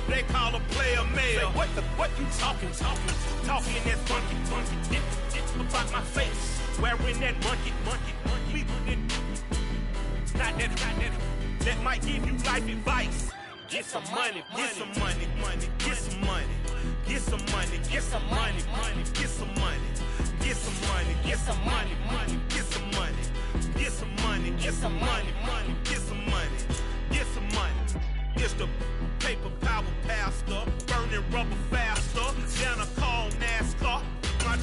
They call a player mail. What you talking that funky, about my face. Wearing that monkey. Not that. That might give you life advice. Get some money, get some money, get some money, get some money, get some money, get some money, get some money, get some money, get some money, get some money, get some money, get some money, get some money. It's the paper power pastor, burning rubber faster than a call NASCAR. My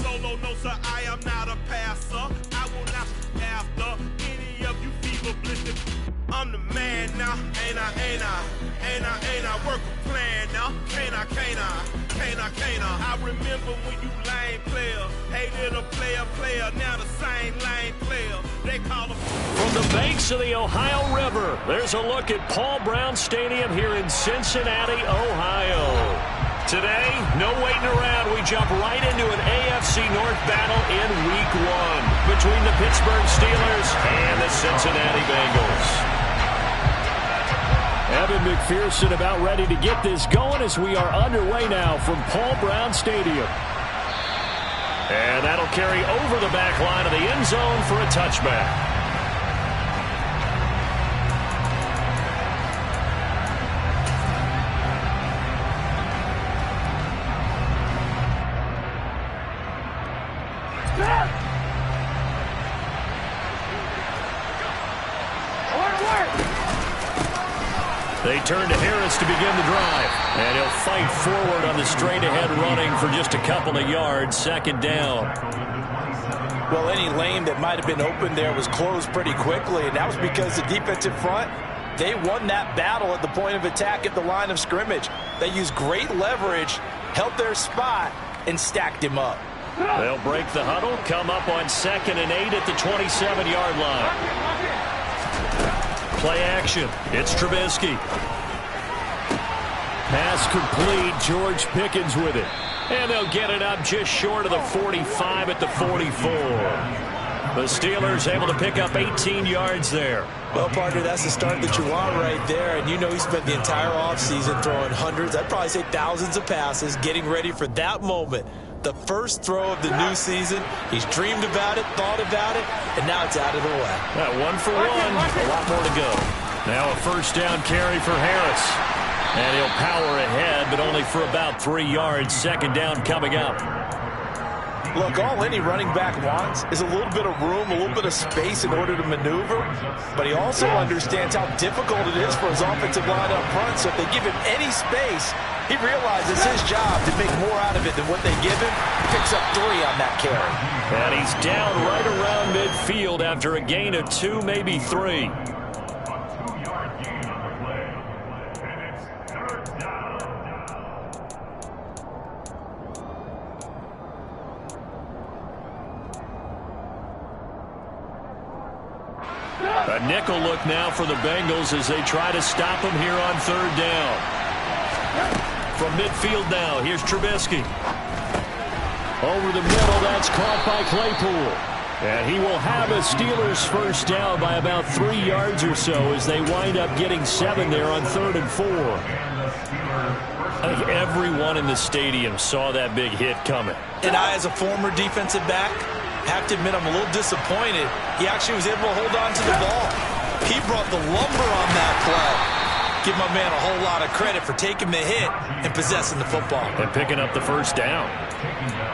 solo notes are I am not a passer. I will not after any of you fever blistered. I'm the man now, ain't I? Work a plan now, can't I? I remember when you lame player, hated a player, now the same lame player. They call him. From the banks of the Ohio River, there's a look at Paul Brown Stadium here in Cincinnati, Ohio. Today, no waiting around. We jump right into an AFC North battle in Week 1 between the Pittsburgh Steelers and the Cincinnati Bengals. Evan McPherson about ready to get this going as we are underway now from Paul Brown Stadium. And that'll carry over the back line of the end zone for a touchback. They turn to Harris to begin the drive. And he'll fight forward on the straight-ahead running for just a couple of yards. Second down. Well, any lane that might have been open there was closed pretty quickly, and that was because the defensive front, they won that battle at the point of attack at the line of scrimmage. They used great leverage, held their spot, and stacked him up. They'll break the huddle, come up on 2nd and 8 at the 27-yard line. Play action. It's Trubisky. Pass complete. George Pickens with it. And they'll get it up just short of the 45 at the 44. The Steelers able to pick up 18 yards there. Well, partner, that's the start that you want right there. And you know he spent the entire offseason throwing hundreds, I'd probably say thousands of passes, getting ready for that moment. The first throw of the new season. He's dreamed about it, thought about it, and now it's out of the way. That 1 for 1. A lot more to go. Now a first down carry for Harris. And he'll power ahead, but only for about 3 yards. Second down coming up. Look, all any running back wants is a little bit of room, a little bit of space in order to maneuver. But he also understands how difficult it is for his offensive line up front. So if they give him any space, he realizes his job to make more out of it than what they give him. Picks up 3 on that carry. And he's down right around midfield after a gain of 2, maybe 3. A nickel look now for the Bengals as they try to stop him here on 3rd down. From midfield now, here's Trubisky. Over the middle, that's caught by Claypool. And he will have a Steelers first down by about 3 yards or so as they wind up getting 7 there on 3rd and 4. I think everyone in the stadium saw that big hit coming. And I, as a former defensive back, have to admit I'm a little disappointed. He actually was able to hold on to the ball. He brought the lumber on that play. Give my man a whole lot of credit for taking the hit and possessing the football. And picking up the first down.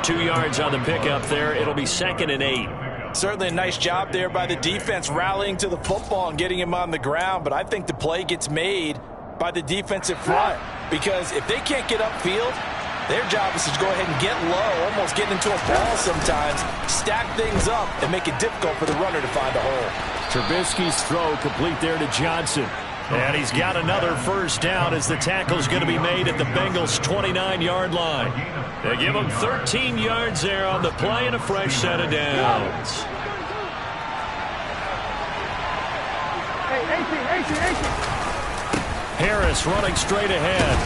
2 yards on the pickup there. It'll be 2nd and 8. Certainly a nice job there by the defense rallying to the football and getting him on the ground. But I think the play gets made by the defensive front. Because if they can't get upfield, their job is to go ahead and get low, almost get into a ball sometimes, stack things up, and make it difficult for the runner to find a hole. Trubisky's throw complete there to Johnson. And he's got another first down as the tackle's going to be made at the Bengals' 29-yard line. They give him 13 yards there on the play and a fresh set of downs. Harris running straight ahead.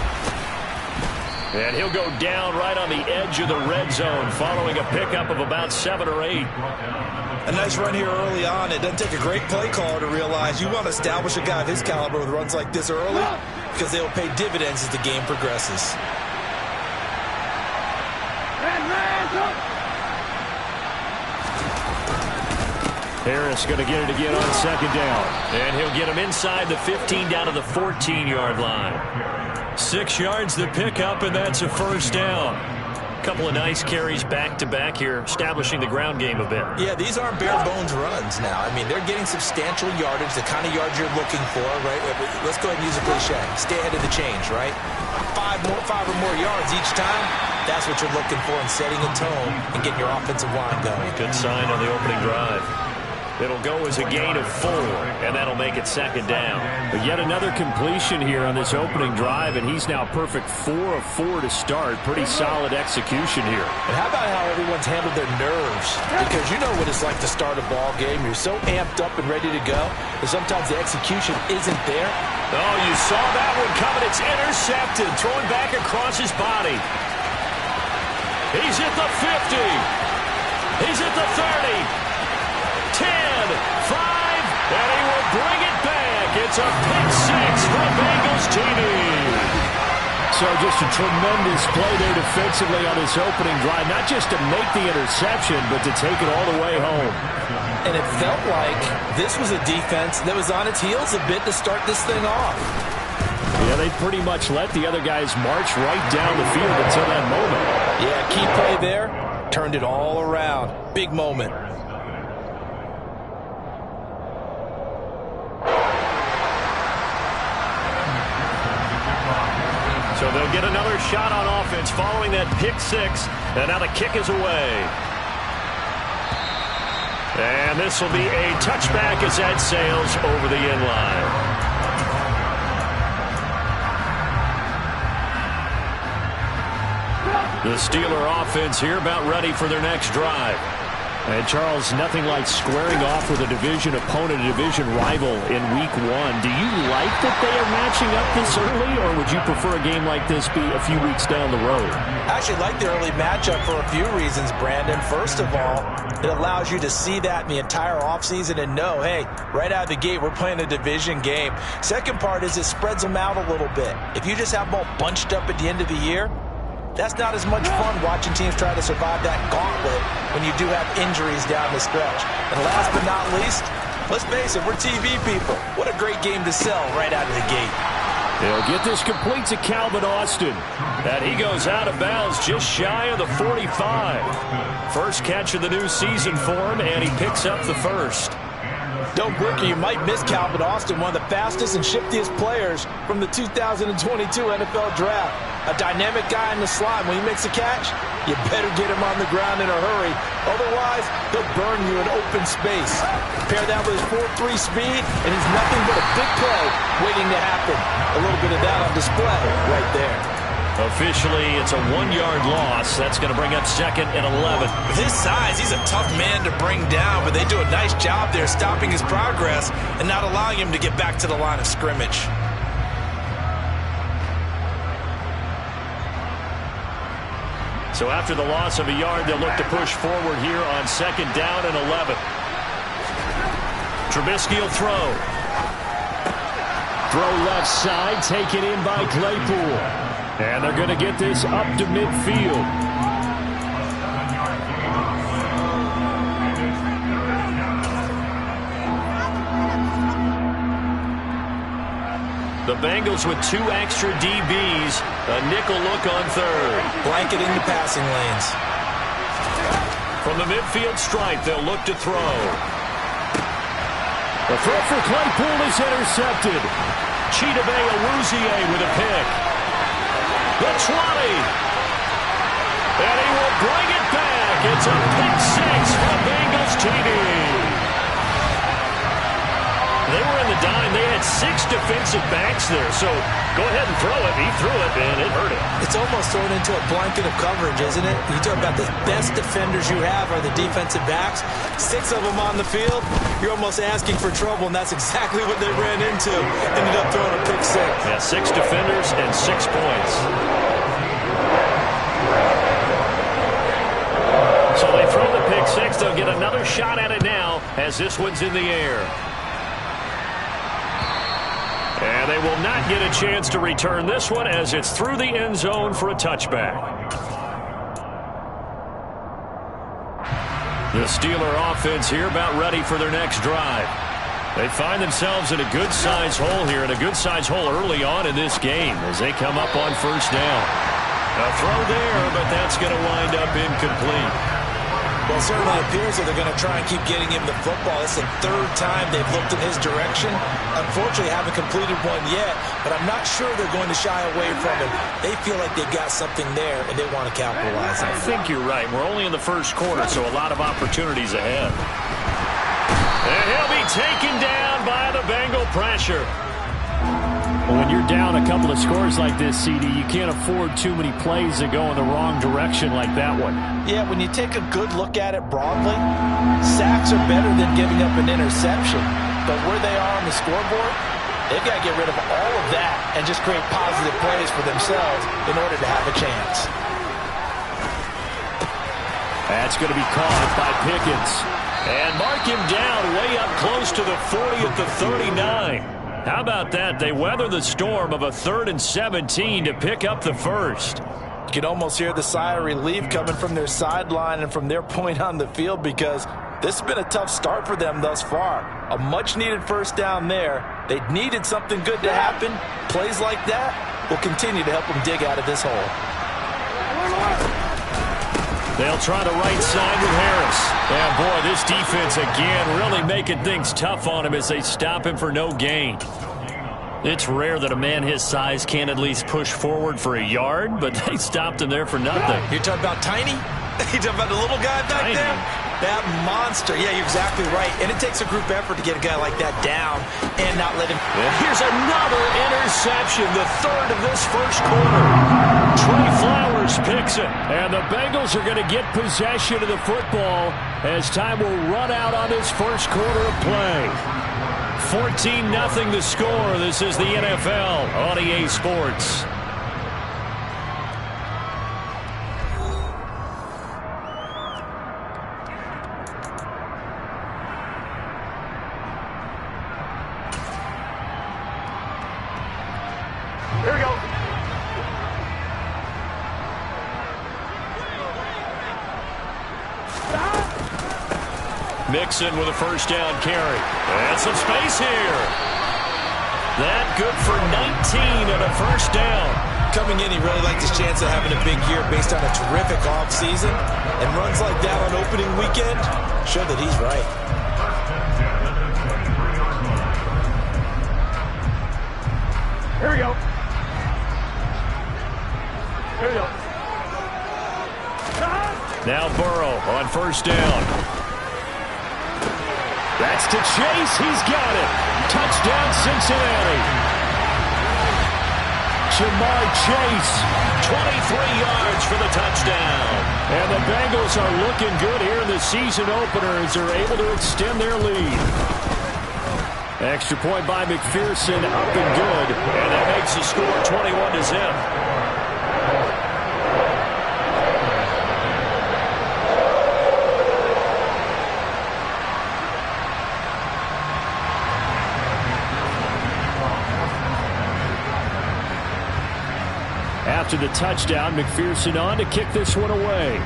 And he'll go down right on the edge of the red zone following a pickup of about 7 or 8. A nice run here early on. It doesn't take a great play caller to realize you want to establish a guy of his caliber with runs like this early because they will pay dividends as the game progresses. Harris going to get it again on second down. And he'll get him inside the 15 down to the 14-yard line. 6 yards the pickup, and that's a first down. A couple of nice carries back-to-back here, establishing the ground game a bit. Yeah, these aren't bare-bones runs now. I mean, they're getting substantial yardage, the kind of yards you're looking for, right? Let's go ahead and use a cliche. Stay ahead of the change, right? 5 or more yards each time. That's what you're looking for in setting a tone and getting your offensive line going. Good sign on the opening drive. It'll go as a gain of 4, and that'll make it second down. But yet another completion here on this opening drive, and he's now perfect 4 of 4 to start. Pretty solid execution here. And how about how everyone's handled their nerves? Because you know what it's like to start a ball game. You're so amped up and ready to go that sometimes the execution isn't there. Oh, you saw that one coming. It's intercepted. Throwing back across his body. He's at the 50. He's at the 30. 10, 5, and he will bring it back. It's a pick 6 for Bengals TD. So just a tremendous play there defensively on this opening drive. Not just to make the interception, but to take it all the way home. And it felt like this was a defense that was on its heels a bit to start this thing off. Yeah, they pretty much let the other guys march right down the field until that moment. Yeah, key play there. Turned it all around. Big moment. So they'll get another shot on offense following that pick 6. And now the kick is away. And this will be a touchback as that sails over the end line. The Steeler offense here about ready for their next drive. And, Charles, nothing like squaring off with a division opponent, a division rival in Week 1. Do you like that they are matching up this early, or would you prefer a game like this be a few weeks down the road? I actually like the early matchup for a few reasons, Brandon. First of all, it allows you to see that in the entire offseason and know, hey, right out of the gate, we're playing a division game. Second part is it spreads them out a little bit. If you just have them all bunched up at the end of the year, that's not as much fun watching teams try to survive that gauntlet when you do have injuries down the stretch. And last but not least, let's face it, we're TV people. What a great game to sell right out of the gate. They'll get this complete to Calvin Austin. And he goes out of bounds just shy of the 45. First catch of the new season for him, and he picks up the first. Don't blink or you might miss Calvin Austin, one of the fastest and shiftiest players from the 2022 NFL Draft. A dynamic guy in the slot. When he makes a catch, you better get him on the ground in a hurry. Otherwise, he'll burn you in open space. Pair that with his 4.3 speed, and he's nothing but a big play waiting to happen. A little bit of that on display right there. Officially, it's a 1-yard loss. That's going to bring up second and 11. With his size, he's a tough man to bring down, but they do a nice job there stopping his progress and not allowing him to get back to the line of scrimmage. So after the loss of a yard, they'll look to push forward here on second down and 11. Trubisky will throw. Throw left side, taken in by Claypool. And they're going to get this up to midfield. The Bengals with 2 extra DBs. A nickel look on third. Blanketing the passing lanes. From the midfield stripe, they'll look to throw. The throw for Claypool is intercepted. Chidobe Awuzie with a pick. The 20. And he will bring it back. It's a pick 6 for Bengals TD. They were in the dime. They had 6 defensive backs there. So go ahead and throw it. He threw it, and it hurt him. It's almost thrown into a blanket of coverage, isn't it? You talk about the best defenders you have are the defensive backs. 6 of them on the field. You're almost asking for trouble, and that's exactly what they ran into. Ended up throwing a pick 6. Yeah, 6 defenders and 6 points. shot at it now as this one's in the air. And they will not get a chance to return this one as it's through the end zone for a touchback. The Steeler offense here about ready for their next drive. They find themselves in a good-sized hole here, and a good-sized hole early on in this game as they come up on first down. A throw there, but that's going to wind up incomplete. Well, it certainly appears that they're going to try and keep getting him the football. It's the third time they've looked in his direction. Unfortunately, haven't completed one yet, but I'm not sure they're going to shy away from it. They feel like they've got something there, and they want to capitalize on it. I think you're right. We're only in the first quarter, so a lot of opportunities ahead. And he'll be taken down by the Bengal pressure. Well, when you're down a couple of scores like this, CD, you can't afford too many plays that go in the wrong direction like that one. Yeah, when you take a good look at it broadly, sacks are better than giving up an interception. But where they are on the scoreboard, they've got to get rid of all of that and just create positive plays for themselves in order to have a chance. That's going to be caught by Pickens. And mark him down way up close to the 40 at the 39. How about that? They weather the storm of a 3rd and 17 to pick up the first. You can almost hear the sigh of relief coming from their sideline and from their point on the field because this has been a tough start for them thus far. A much-needed first down there. They needed something good to happen. Plays like that will continue to help them dig out of this hole. They'll try the right side with Harris. And boy, this defense again really making things tough on him as they stop him for no gain. It's rare that a man his size can't at least push forward for a yard, but they stopped him there for nothing. You're talking about Tiny? You're talking about the little guy back Tiny. there? That monster. Yeah, you're exactly right. And it takes a group effort to get a guy like that down and not let him. And here's another interception, the 3rd of this first quarter. Trey Flowers picks it. And the Bengals are going to get possession of the football as time will run out on this first quarter of play. 14-0 the score. This is the NFL on EA Sports. Here we go. Mixon with a first down carry. And some space here. That good for 19 and a first down. Coming in, he really liked his chance of having a big year based on a terrific offseason. And runs like that on opening weekend show that he's right. Here we go. Here we go. Now Burrow on first down. That's to Chase. He's got it. Touchdown, Cincinnati. Jamar Chase, 23 yards for the touchdown. And the Bengals are looking good here in the season opener as they're able to extend their lead. Extra point by McPherson, up and good. And that makes the score 21-0. After the touchdown, McPherson on to kick this one away.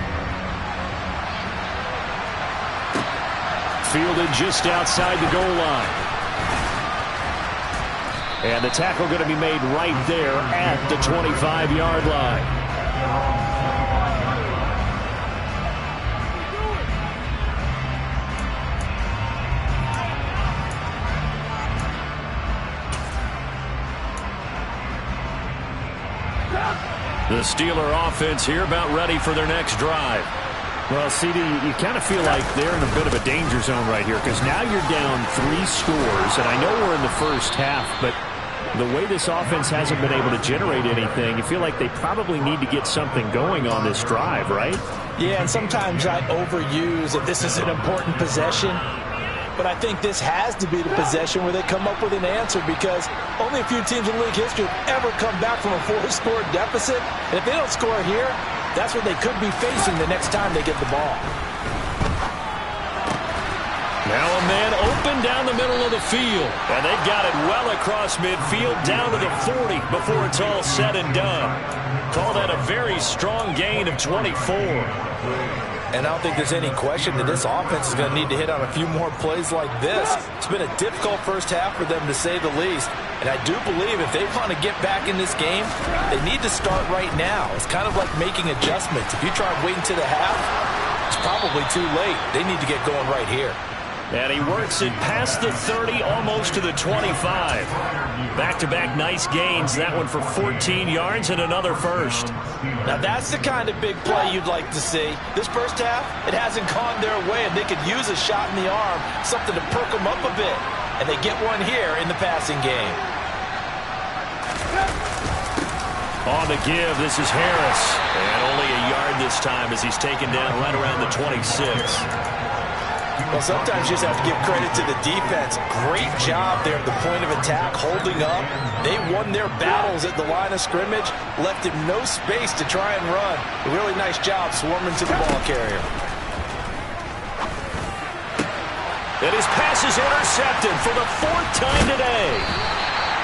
Fielded just outside the goal line. And the tackle going to be made right there at the 25-yard line. The Steeler offense here about ready for their next drive. Well, CD, you kind of feel like they're in a bit of a danger zone right here because now you're down 3 scores, and I know we're in the first half, but the way this offense hasn't been able to generate anything, you feel like they probably need to get something going on this drive, right? Yeah, and sometimes I overuse that this is an important possession. But I think this has to be the possession where they come up with an answer because only a few teams in league history have ever come back from a 4-score deficit. And if they don't score here, that's what they could be facing the next time they get the ball. Now a man open down the middle of the field. And they've got it well across midfield down to the 40 before it's all said and done. Call that a very strong gain of 24. And I don't think there's any question that this offense is going to need to hit on a few more plays like this. It's been a difficult first half for them, to say the least. And I do believe if they want to get back in this game, they need to start right now. It's kind of like making adjustments. If you try waiting to the half, it's probably too late. They need to get going right here. And he works it past the 30, almost to the 25. Back-to-back nice gains. That one for 14 yards and another first. Now that's the kind of big play you'd like to see. This first half, it hasn't gone their way, and they could use a shot in the arm, something to perk them up a bit. And they get one here in the passing game. On the give, this is Harris. And only a yard this time as he's taken down right around the 26. Well, sometimes you just have to give credit to the defense. Great job there at the point of attack, holding up. They won their battles at the line of scrimmage, left him no space to try and run. A really nice job swarming to the ball carrier. And his pass is intercepted for the 4th time today.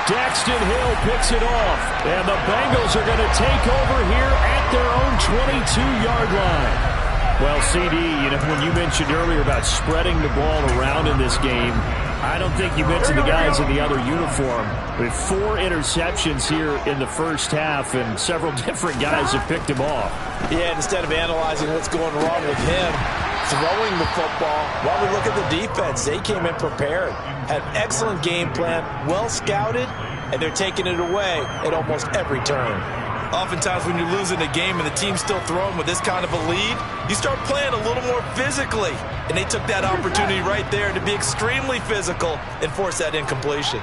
Daxton Hill picks it off, and the Bengals are going to take over here at their own 22-yard line. Well, CD, when you mentioned earlier about spreading the ball around in this game, I don't think you mentioned the guys in the other uniform. With 4 interceptions here in the first half, and several different guys have picked him off. Yeah, instead of analyzing what's going wrong with him, throwing the football, while we look at the defense, they came in prepared, had an excellent game plan, well scouted, and they're taking it away at almost every turn. Oftentimes when you're losing a game and the team's still throwing with this kind of a lead, you start playing a little more physically. And they took that opportunity right there to be extremely physical and force that incompletion.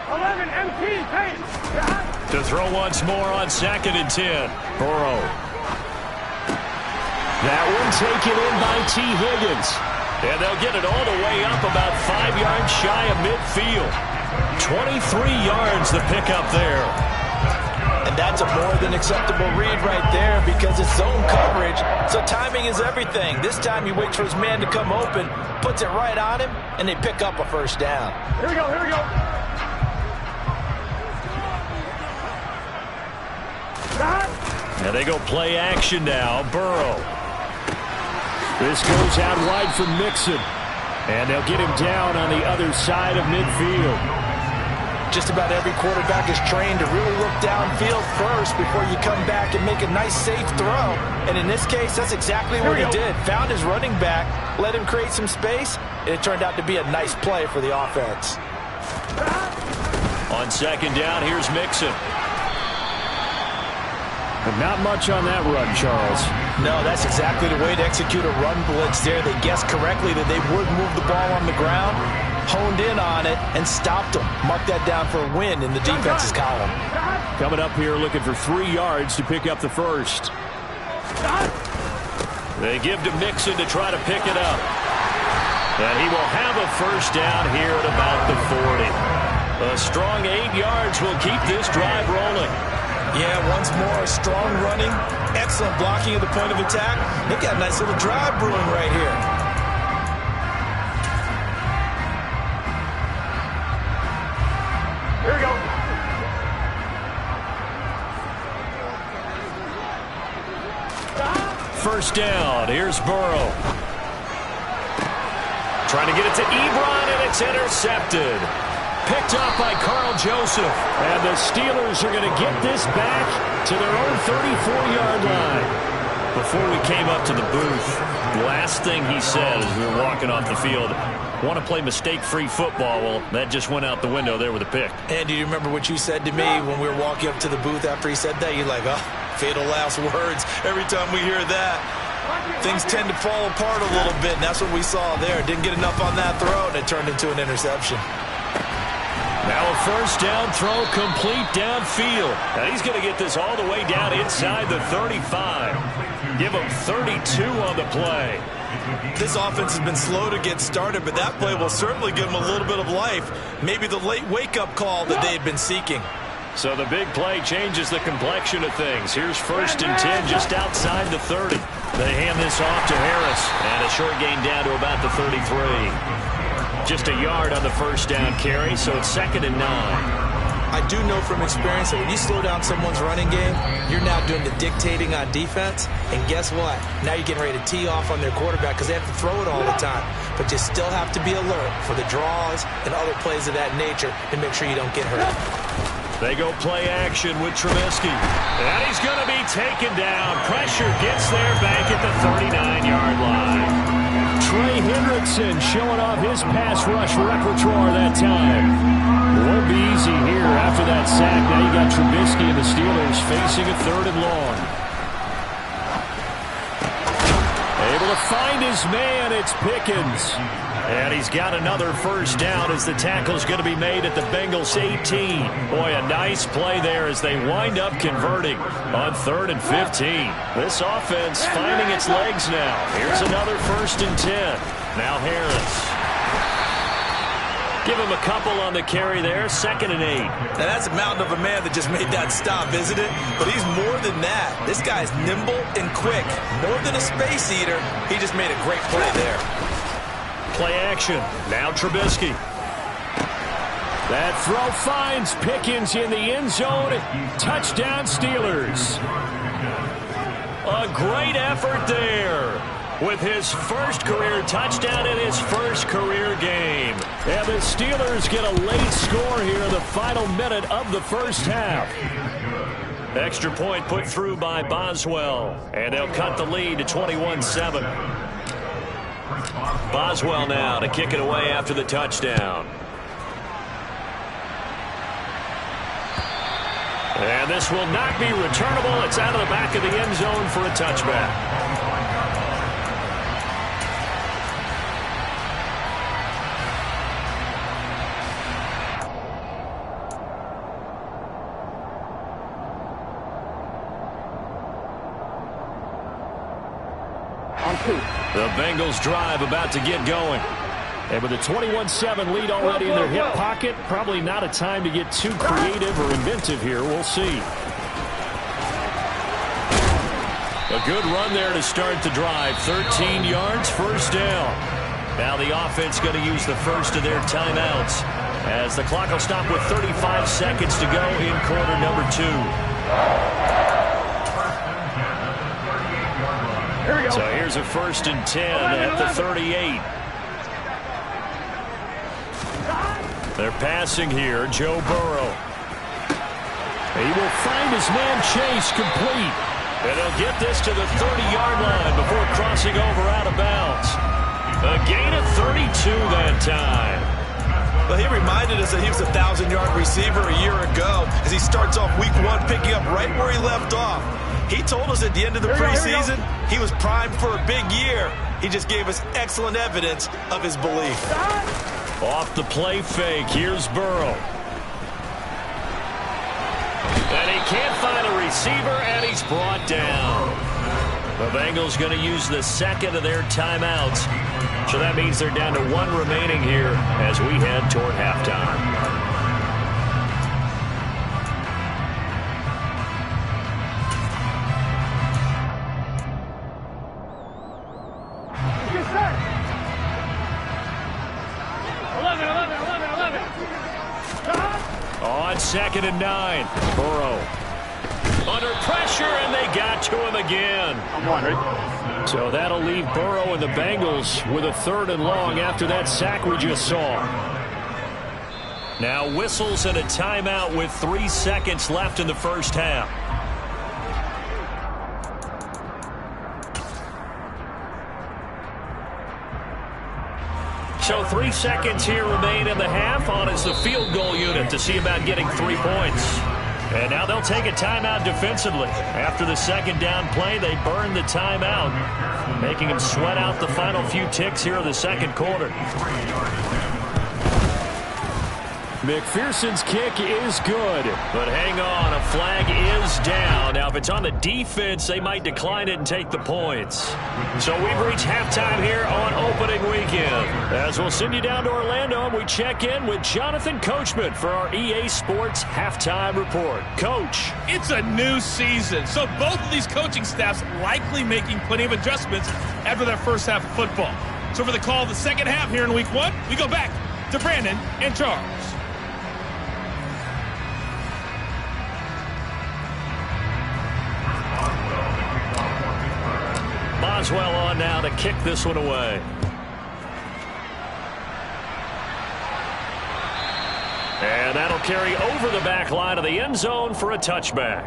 11 MT, pace. To throw once more on 2nd and 10. Burrow. That one taken in by T. Higgins. And they'll get it all the way up about 5 yards shy of midfield. 23 yards the pickup there. And that's a more than acceptable read right there because it's zone coverage, so timing is everything. This time he waits for his man to come open, puts it right on him, and they pick up a first down. Here we go, here we go. And they go play action now. Burrow. This goes out wide for Mixon. And they'll get him down on the other side of midfield. Just about every quarterback is trained to really look downfield first before you come back and make a nice, safe throw. And in this case, that's exactly what he did. Found his running back, let him create some space, and it turned out to be a nice play for the offense. On 2nd down, here's Mixon. But not much on that run, Charles. No, that's exactly the way to execute a run blitz there. They guessed correctly that they would move the ball on the ground, honed in on it, and stopped them. Mark that down for a win in the defense's column. Coming up here looking for 3 yards to pick up the first. They give to Mixon to try to pick it up. And he will have a first down here at about the 40. A strong 8 yards will keep this drive rolling. Yeah, once more, strong running, excellent blocking at the point of attack. They got a nice little drive brewing right here. Here we go. First down. Here's Burrow. Trying to get it to Ebron, and it's intercepted. Picked up by Carl Joseph. And the Steelers are going to get this back to their own 34-yard line. Before we came up to the booth, the last thing he said as we were walking off the field, want to play mistake-free football. Well, that just went out the window there with a pick. And do you remember what you said to me when we were walking up to the booth after he said that? You're like, oh, fatal last words. Every time we hear that, things tend to fall apart a little bit, and that's what we saw there. Didn't get enough on that throw, and it turned into an interception. Now a first down throw complete downfield. And he's going to get this all the way down inside the 35. Give him 32 on the play. This offense has been slow to get started, but that play will certainly give them a little bit of life. Maybe the late wake-up call that they had been seeking. So the big play changes the complexion of things. Here's 1st and 10 just outside the 30. They hand this off to Harris. And a short gain down to about the 33. Just a yard on the 1st down carry, so it's 2nd and 9. I do know from experience that when you slow down someone's running game, you're now doing the dictating on defense. And guess what? Now you're getting ready to tee off on their quarterback because they have to throw it all the time. But you still have to be alert for the draws and other plays of that nature to make sure you don't get hurt. They go play action with Trubisky. And he's going to be taken down. Pressure gets there back at the 39-yard line. Trey Hendrickson showing off his pass rush repertoire that time. Won't be easy here after that sack. Now you got Trubisky and the Steelers facing a 3rd and long. Able to find his man. It's Pickens. And he's got another 1st down as the tackle's going to be made at the Bengals 18. Boy, a nice play there as they wind up converting on 3rd and 15. This offense finding its legs now. Here's another 1st and 10. Now Harris. Give him a couple on the carry there. 2nd and 8. Now that's a mountain of a man that just made that stop, isn't it? But he's more than that. This guy's nimble and quick. More than a space eater. He just made a great play there. Play action. Now Trubisky. That throw finds Pickens in the end zone. Touchdown Steelers. A great effort there with his 1st career touchdown in his 1st career game. And the Steelers get a late score here in the final minute of the 1st half. Extra point put through by Boswell. And they'll cut the lead to 21-7. Boswell now to kick it away after the touchdown. And this will not be returnable. It's out of the back of the end zone for a touchback. The Bengals drive about to get going. And with a 21-7 lead already in their hip pocket, probably not a time to get too creative or inventive here. We'll see. A good run there to start the drive. 13 yards, 1st down. Now the offense going to use the 1st of their timeouts as the clock will stop with 35 seconds to go in quarter number 2. So here's a 1st and 10 at the 38. They're passing here. Joe Burrow. He will find his man Chase complete. And he'll get this to the 30-yard line before crossing over out of bounds. A gain of 32 that time. Well, he reminded us that he was a 1,000-yard receiver a year ago as he starts off week 1 picking up right where he left off. He told us at the end of the preseason he was primed for a big year. He just gave us excellent evidence of his belief. Off the play fake, here's Burrow. And he can't find a receiver, and he's brought down. The Bengals going to use the 2nd of their timeouts. So that means they're down to 1 remaining here as we head toward halftime. On 2nd and 9, Burrow under pressure, and they got to him again. So that'll leave Burrow and the Bengals with a 3rd and long after that sack we just saw. Now whistles and a timeout with 3 seconds left in the 1st half. So 3 seconds here remain in the half. On is the field goal unit to see about getting 3 points. And now they'll take a timeout defensively. After the 2nd down play, they burn the timeout, making them sweat out the final few ticks here of the 2nd quarter. McPherson's kick is good. But hang on, a flag is down. Now, if it's on the defense, they might decline it and take the points. So we've reached halftime here on opening weekend. As we'll send you down to Orlando, and we check in with Jonathan Coachman for our EA Sports Halftime Report. Coach. It's a new season, so both of these coaching staffs likely making plenty of adjustments after their first half of football. So for the call of the second half here in Week 1, we go back to Brandon and Charles. Boswell on now to kick this one away. And that'll carry over the back line of the end zone for a touchback.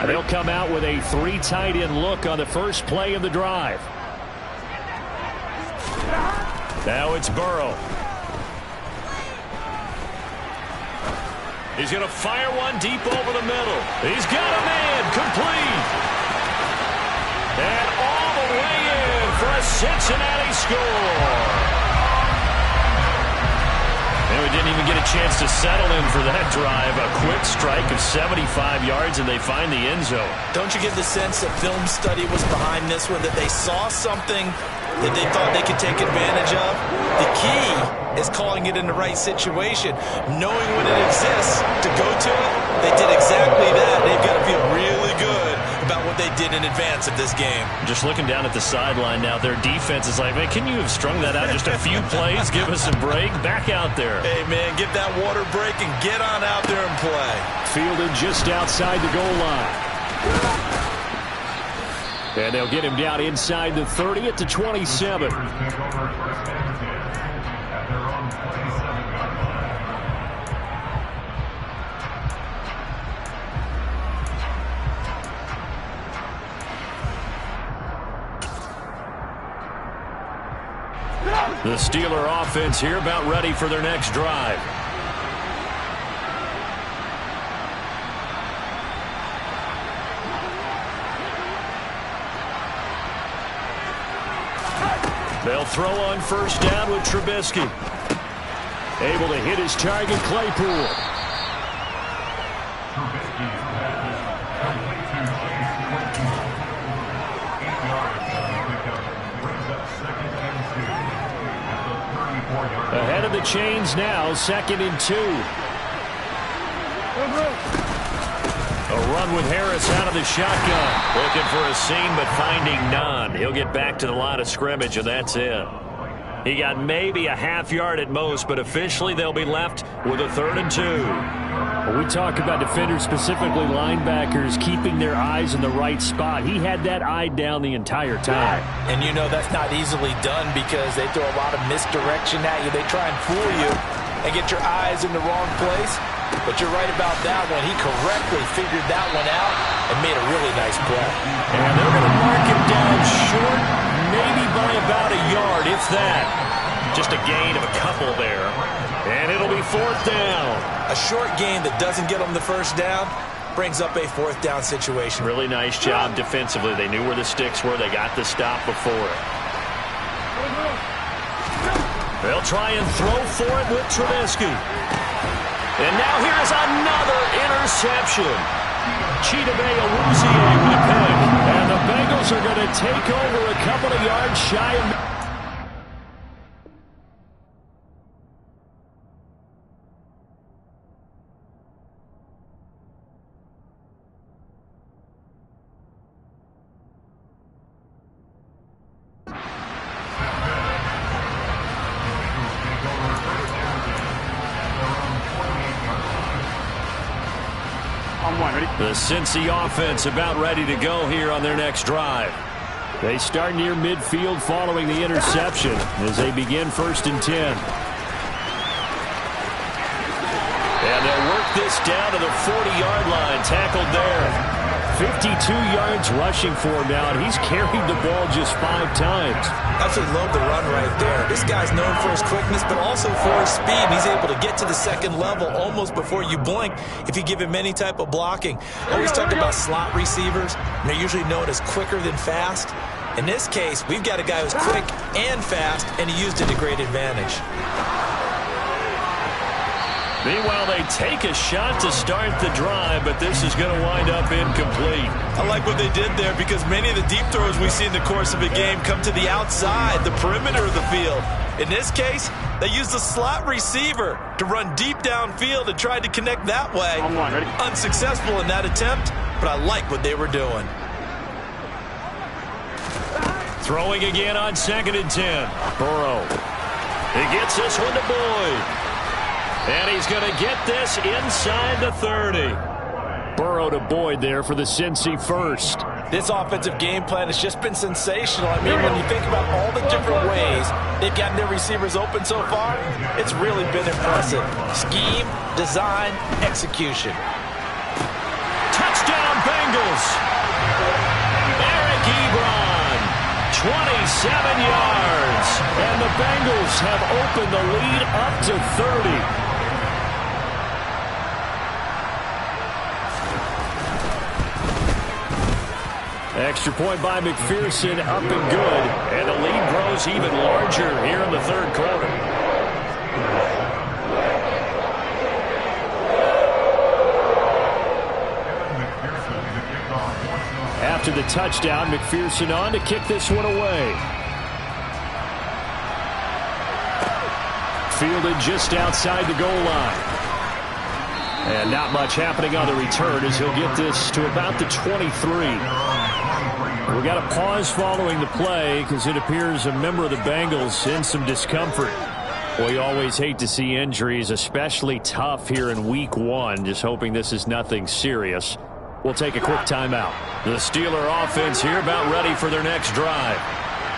They'll come out with a 3 tight end look on the first play of the drive. Now it's Burrow. He's going to fire one deep over the middle. He's got a man, complete. And all the way in for a Cincinnati score. And we didn't even get a chance to settle in for that drive. A quick strike of 75 yards, and they find the end zone. Don't you get the sense that film study was behind this one, that they saw something that they thought they could take advantage of? The key is calling it in the right situation, knowing when it exists to go to it. They did exactly that. They've got to feel really good about what they did in advance of this game. Just looking down at the sideline now, their defense is like, man, can you have strung that out just a few plays? Give us a break. Back out there. Hey, man, get that water break and get on out there and play. Fielded just outside the goal line. And they'll get him down inside the 30 at the 27. The Steeler offense here about ready for their next drive. They'll throw on first down with Trubisky. Able to hit his target, Claypool. Ahead of the chains now, 2nd and 2. A run with Harris out of the shotgun. Looking for a seam, but finding none. He'll get back to the line of scrimmage, and that's it. He got maybe a half yard at most, but officially they'll be left with a 3rd and 2. When we talk about defenders, specifically linebackers, keeping their eyes in the right spot, he had that eye down the entire time. And you know that's not easily done because they throw a lot of misdirection at you. They try and fool you and get your eyes in the wrong place. But you're right about that one. He correctly figured that one out and made a really nice play. And they're going to mark him down short, maybe by about a yard, if that. Just a gain of a couple there. And it'll be 4th down. A short gain that doesn't get them the first down brings up a 4th down situation. Really nice job defensively. They knew where the sticks were. They got the stop before it. They'll try and throw for it with Trubisky. And now here's another interception. Chidobe Awuzie with a pick. And the Bengals are going to take over a couple of yards shy of... The Cincy offense about ready to go here on their next drive. They start near midfield following the interception as they begin 1st and 10. And they'll work this down to the 40-yard line. Tackled there. 52 yards rushing for him now, and he's carried the ball just 5 times. Absolutely love the run right there. This guy's known for his quickness, but also for his speed. And he's able to get to the second level almost before you blink if you give him any type of blocking. I always talk about slot receivers, and they're usually known as quicker than fast. In this case, we've got a guy who's quick and fast, and he used it to great advantage. Meanwhile, they take a shot to start the drive, but this is going to wind up incomplete. I like what they did there because many of the deep throws we see in the course of a game come to the outside, the perimeter of the field. In this case, they used the slot receiver to run deep downfield and tried to connect that way. Unsuccessful in that attempt, but I like what they were doing. Throwing again on 2nd and 10. Burrow. He gets this one to Boyd. And he's going to get this inside the 30. Burrow to Boyd there for the Cincy first. This offensive game plan has just been sensational. I mean, when you think about all the different ways they've gotten their receivers open so far, it's really been impressive. Scheme, design, execution. Touchdown, Bengals. Eric Ebron, 27 yards. And the Bengals have opened the lead up to 30. Extra point by McPherson, up and good. And the lead grows even larger here in the 3rd quarter. After the touchdown, McPherson on to kick this one away. Fielded just outside the goal line. And not much happening on the return as he'll get this to about the 23. We got a pause following the play because it appears a member of the Bengals in some discomfort. Well, you always hate to see injuries, especially tough here in week 1. Just hoping this is nothing serious. We'll take a quick timeout. The Steeler offense here about ready for their next drive.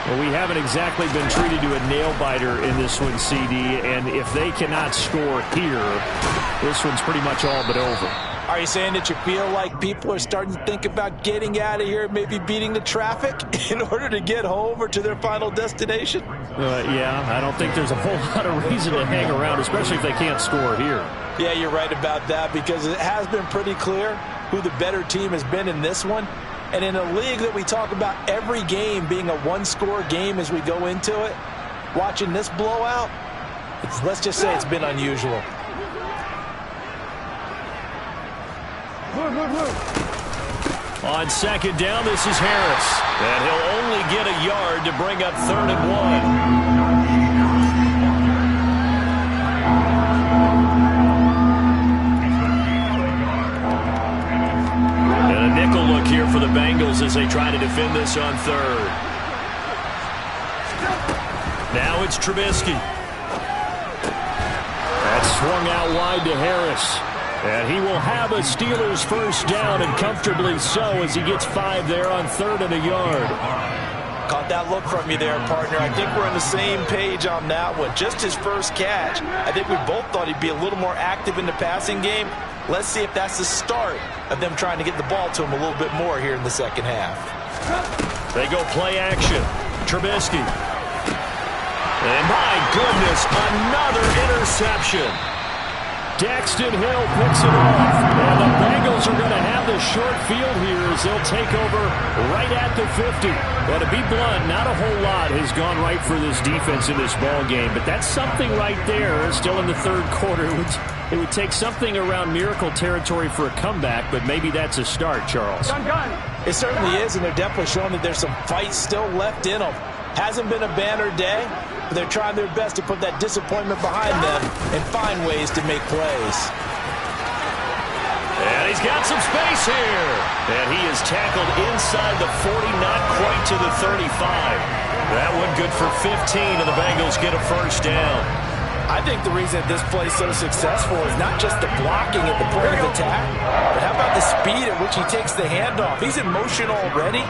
Well, we haven't exactly been treated to a nail-biter in this one, CD, and if they cannot score here, this one's pretty much all but over. Are you saying that you feel like people are starting to think about getting out of here, maybe beating the traffic in order to get home or to their final destination? Yeah, I don't think there's a whole lot of reason to hang around, especially if they can't score here. Yeah, you're right about that because it has been pretty clear who the better team has been in this one. And in a league that we talk about every game being a one-score game as we go into it, watching this blowout, let's just say it's been unusual. On 2nd down, this is Harris. And he'll only get a yard to bring up 3rd and 1. And a nickel look here for the Bengals as they try to defend this on 3rd. Now it's Trubisky. That's swung out wide to Harris. And he will have a Steelers first down, and comfortably so, as he gets 5 there on 3rd and a yard. Caught that look from you there, partner. I think we're on the same page on that one. Just his first catch. I think we both thought he'd be a little more active in the passing game. Let's see if that's the start of them trying to get the ball to him a little bit more here in the second half. They go play action. Trubisky. And my goodness, another interception. Daxton Hill picks it off. And the Bengals are going to have the short field here as they'll take over right at the 50. Well, to be blunt, not a whole lot has gone right for this defense in this ball game, but that's something right there still in the 3rd quarter. It would take something around miracle territory for a comeback, but maybe that's a start, Charles. It certainly is, and they're definitely showing that there's some fight still left in them. Hasn't been a banner day, but they're trying their best to put that disappointment behind them and find ways to make plays. And he's got some space here. And he is tackled inside the 40, not quite to the 35. That one good for 15, and the Bengals get a first down. I think the reason this play is so successful is not just the blocking at the point of attack, but how about the speed at which he takes the handoff? He's in motion already,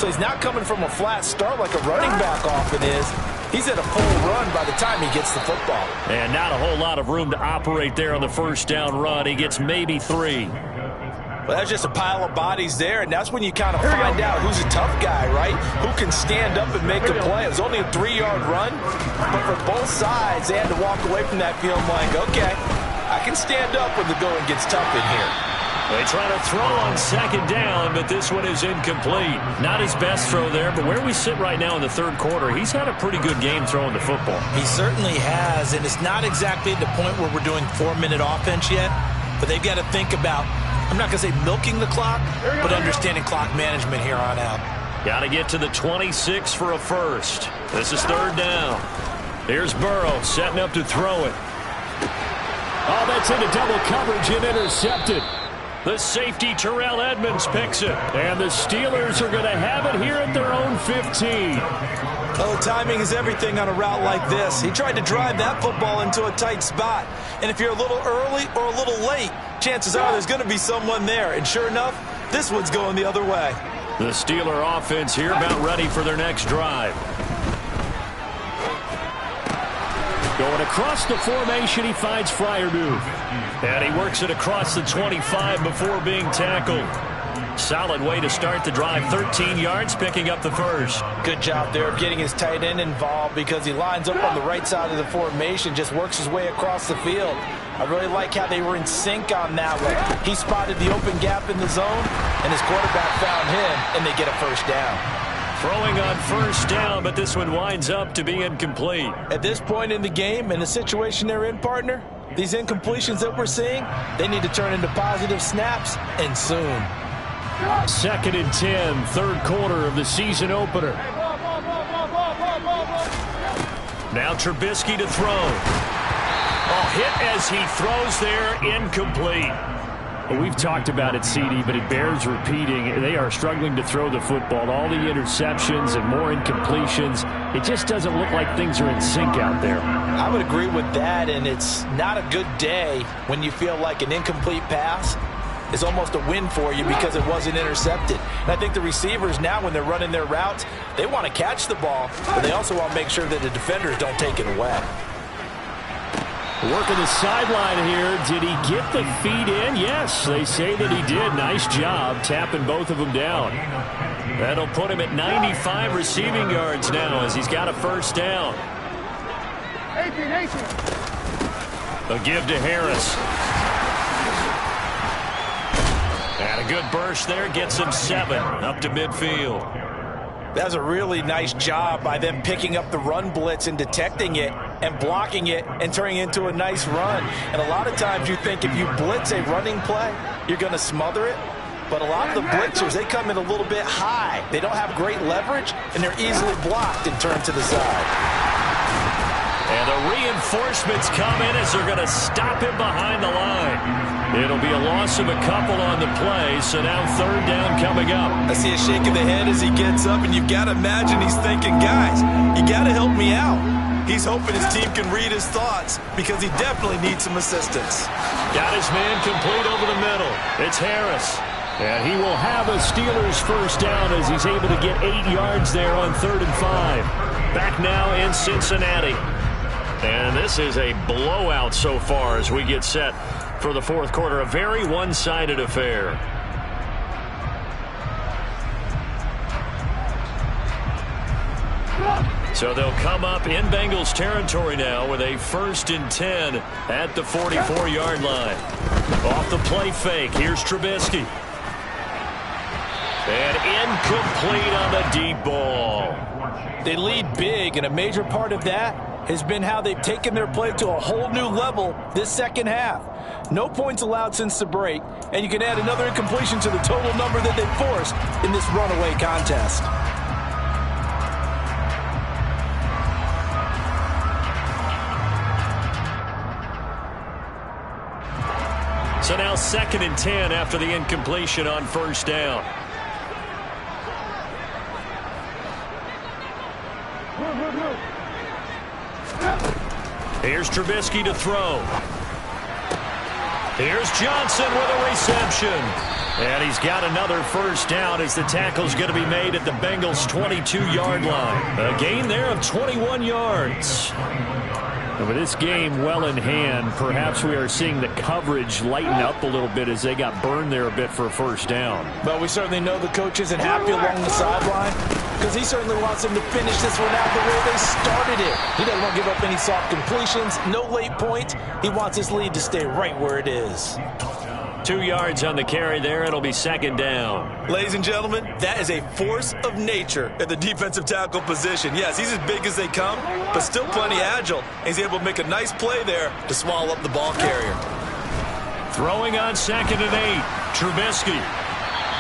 so he's not coming from a flat start like a running back often is. He's at a full run by the time he gets the football. And not a whole lot of room to operate there on the first down run. He gets maybe 3. Well, that's just a pile of bodies there, and that's when you kind of find out who's a tough guy, right? Who can stand up and make a play. It was only a 3-yard run, but for both sides, they had to walk away from that feeling like, okay, I can stand up when the going gets tough in here. They try to throw on second down, but this one is incomplete. Not his best throw there, but where we sit right now in the third quarter, he's had a pretty good game throwing the football. He certainly has, and it's not exactly the point where we're doing 4-minute offense yet, but they've got to think about, I'm not going to say milking the clock, but understanding clock management here on out. Got to get to the 26 for a first. This is third down. Here's Burrow setting up to throw it. Oh, that's into double coverage and intercepted. The safety, Terrell Edmonds, picks it. And the Steelers are going to have it here at their own 15. Oh, timing is everything on a route like this. He tried to drive that football into a tight spot. And if you're a little early or a little late, chances are there's going to be someone there. And sure enough, this one's going the other way. The Steeler offense here about ready for their next drive. Going across the formation, he finds Freiermuth. And he works it across the 25 before being tackled. Solid way to start the drive. 13 yards, picking up the first. Good job there of getting his tight end involved because he lines up on the right side of the formation, just works his way across the field. I really like how they were in sync on that one. He spotted the open gap in the zone, and his quarterback found him, and they get a first down. Throwing on first down, but this one winds up to be incomplete. At this point in the game, in the situation they're in, partner, these incompletions that we're seeing, they need to turn into positive snaps, and soon. 2nd and 10, third quarter of the season opener. Now Trubisky to throw. Oh, hit as he throws there, incomplete. We've talked about it, CD, but it bears repeating. They are struggling to throw the football. All the interceptions and more incompletions. It just doesn't look like things are in sync out there. I would agree with that, and it's not a good day when you feel like an incomplete pass is almost a win for you because it wasn't intercepted. And I think the receivers now, when they're running their routes, they want to catch the ball, but they also want to make sure that the defenders don't take it away. Working the sideline here. Did he get the feet in? Yes, they say that he did. Nice job tapping both of them down. That'll put him at 95 receiving yards now as he's got a first down. A give to Harris. And a good burst there gets him 7 up to midfield. That was a really nice job by them picking up the run blitz and detecting it and blocking it and turning it into a nice run. And a lot of times you think if you blitz a running play, you're going to smother it. But a lot of the blitzers, they come in a little bit high. They don't have great leverage, and they're easily blocked and turned to the side. And the reinforcements come in as they're going to stop him behind the line. It'll be a loss of a couple on the play, so now third down coming up. I see a shake of the head as he gets up, and you've got to imagine he's thinking, guys, you got to help me out. He's hoping his team can read his thoughts because he definitely needs some assistance. Got his man complete over the middle. It's Harris. And he will have a Steelers first down as he's able to get 8 yards there on 3rd and 5. Back now in Cincinnati. And this is a blowout so far as we get set for the fourth quarter. A very one-sided affair. So they'll come up in Bengals territory now with a 1st and 10 at the 44-yard line. Off the play fake. Here's Trubisky. And incomplete on the deep ball. They lead big, and a major part of that has been how they've taken their play to a whole new level this second half. No points allowed since the break, and you can add another incompletion to the total number that they forced in this runaway contest. So now 2nd and 10 after the incompletion on first down. Here's Trubisky to throw. Here's Johnson with a reception. And he's got another first down as the tackle's going to be made at the Bengals' 22-yard line. A gain there of 21 yards. And with this game well in hand, perhaps we are seeing the coverage lighten up a little bit as they got burned there a bit for a first down. But we certainly know the coach isn't happy along the sideline because he certainly wants them to finish this one out the way they started it. He doesn't want to give up any soft completions, no late points. He wants his lead to stay right where it is. 2 yards on the carry there. It'll be second down. Ladies and gentlemen, that is a force of nature at the defensive tackle position. Yes, he's as big as they come, but still plenty agile. He's able to make a nice play there to swallow up the ball carrier. Throwing on 2nd and 8. Trubisky